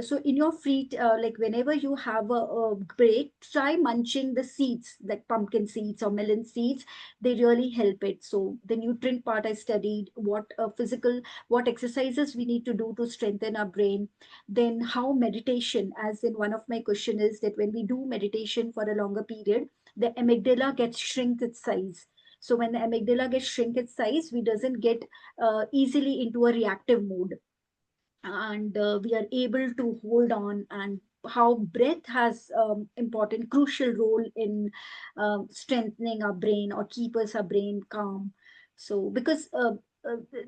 so in your free, like whenever you have a break, try munching the seeds, like pumpkin seeds or melon seeds. They really help it. So the nutrient part I studied, what exercises we need to do to strengthen our brain. Then how meditation, as in one of my question is that when we do meditation for a longer period, the amygdala gets shrink its size. So when the amygdala gets shrink its size, we doesn't get easily into a reactive mode, and we are able to hold on. And how breath has important crucial role in strengthening our brain or keep us our brain calm. So because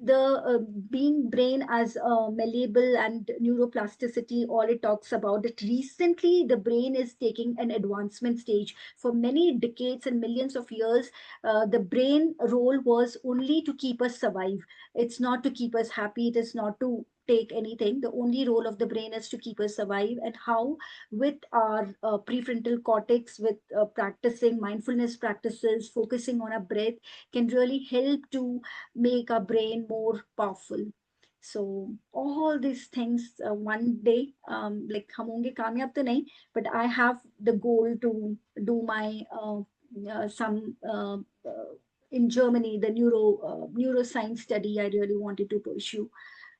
the being brain as malleable and neuroplasticity, all it talks about that recently the brain is taking an advancement stage. For many decades and millions of years, the brain role was only to keep us survive. It's not to keep us happy, it is not to take anything. The only role of the brain is to keep us survive. And how with our prefrontal cortex, with practicing mindfulness practices, focusing on our breath, can really help to make our brain more powerful. So all these things, one day, like हम होंगे कामयाब तो नहीं, but I have the goal to do my some in Germany, the neuroscience study I really wanted to pursue.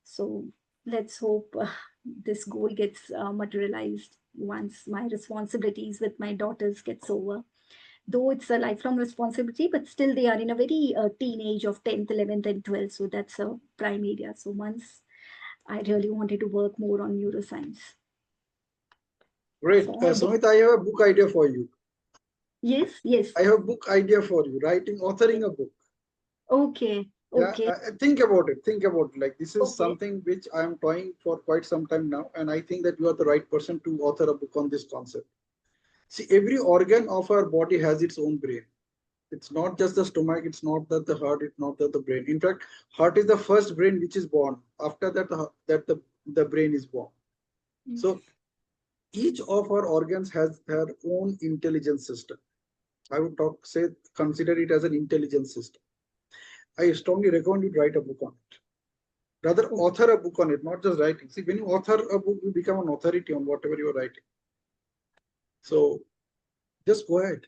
So let's hope this goal gets materialized once my responsibilities with my daughters gets over. Though it's a lifelong responsibility, but still they are in a very teenage of 10th, 11th, and 12th. So that's a prime area. So once I really wanted to work more on neuroscience. Great. So Sumit, I have a book idea for you. yes, yes. I have a book idea for you, authoring a book. Okay, okay. Yeah, think about it. Think about it. Like this is Okay. something which I am toying for quite some time now, and I think that you are the right person to author a book on this concept. See, every organ of our body has its own brain. It's not just the stomach, it's not that the heart, it's not that the brain. In fact, heart is the first brain which is born. After that, the brain is born. So each of our organs has their own intelligence system. I would consider it as an intelligence system. I strongly recommend you to write a book on it. Rather, author a book on it, not just writing. See, when you author a book, you become an authority on whatever you are writing. So just go ahead.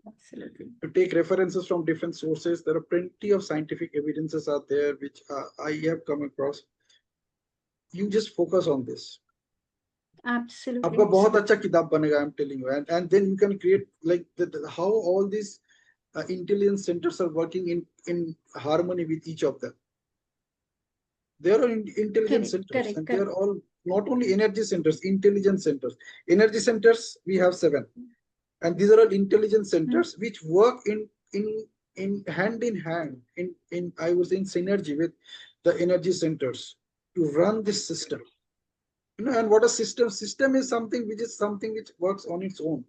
Absolutely. To take references from different sources. There are plenty of scientific evidences out there which I have come across. You just focus on this. Absolutely. आपका बहुत अच्छा किताब बनेगा, I'm telling you, and then you can create like how all these intelligence centers are working in harmony with each of them. They are intelligence centers, and they are all not only energy centers, intelligence centers. Energy centers we have 7, and these are all intelligence centers which work in hand in hand in I was in synergy with the energy centers to run this system. And what a system is something which works on its own.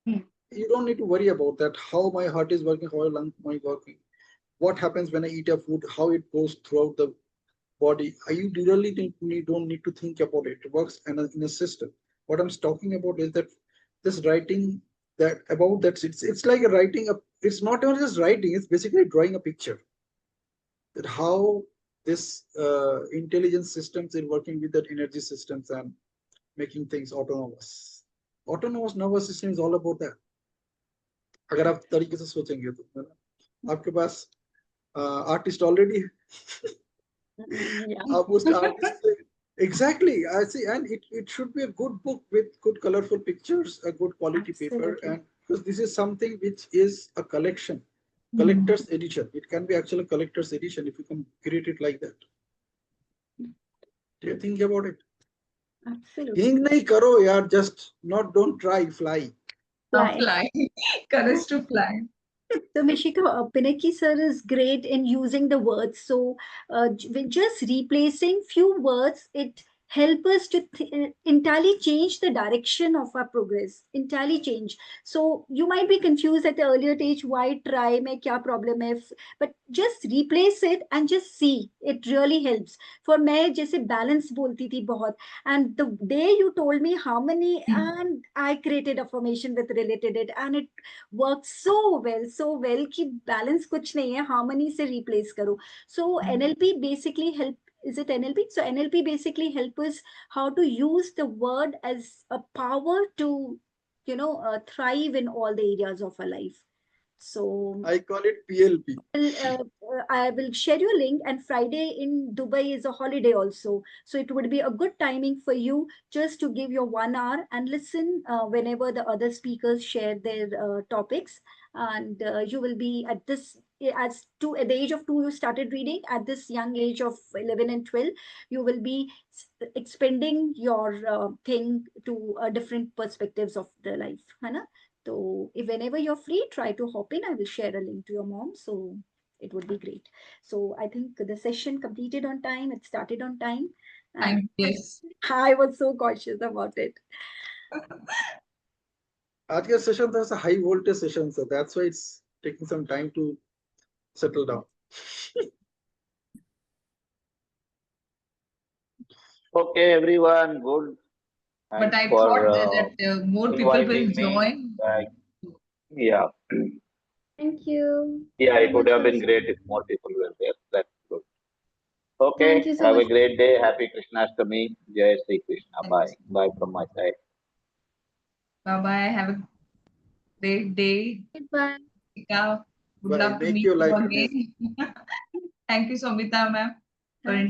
You don't need to worry about that, how my heart is working, how my lung is working, what happens when I eat a food, how it goes throughout the body. You really don't need to think about it. It works in a system. What I'm talking about is that this writing it's like a writing it's not only just writing, it's basically drawing a picture that how this intelligence systems are working with that energy systems and making things autonomous. Autonomous nervous system is all about that. अगर आप तरीके से सोचेंगे तो है ना, आपके पास artist already Yeah. आप उस आर्टिस्ट से exactly I see, and it should be a good book with good colorful pictures, a good quality paper, Absolutely. and because this is something which is a collection, collector's edition. It can be actually a collector's edition if you can create it like that. Do you think about it? Absolutely. Think nahi karo yaar, just not, don't try, fly. Now Fly. fly. Courage to fly. So Mishika, Pinaki sir is great in using the words. So with just replacing few words, it help us to entirely change the direction of our progress. Entirely change. So you might be confused at the earlier stage. Why try? Mein kya problem hai? But just replace it and just see. It really helps. For मैं जैसे balance बोलती थी बहुत, and the day you told me harmony, and I created a formation with related it, and it works so well कि balance कुछ नहीं है, harmony से replace करो. So NLP basically help. Is it NLP? So NLP basically help us how to use the word as a power to, thrive in all the areas of our life. So I call it PLP. I will share your link. And Friday in Dubai is a holiday also, so it would be a good timing for you just to give your 1 hour and listen whenever the other speakers share their topics. And you will be at this as to at the age of 2 you started reading. At this young age of 11 and 12 you will be expanding your thing to different perspectives of the life, है ना? So if whenever you're free, try to hop in. I will share a link to your mom. So it would be great. So I think the session completed on time. It started on time. And Yes. I was so cautious about it. आज का session was a high voltage session, so that's why it's taking some time to settle down. Okay, everyone, good. But Thanks I for thought that more people will inviting me. join. Yeah, Thank you yeah, so it would much, have been Harsh. great if more people were there. That's good. Thank Okay, you so have a much. great day. Happy Krishnastami. Jai Sri Krishna. Bye. Thanks. Bye from my side. Bye bye. Have a great day. Goodbye. Good Bye. luck to Make meet your you life amazing. again. Thank you, Somita ma'am, for Thank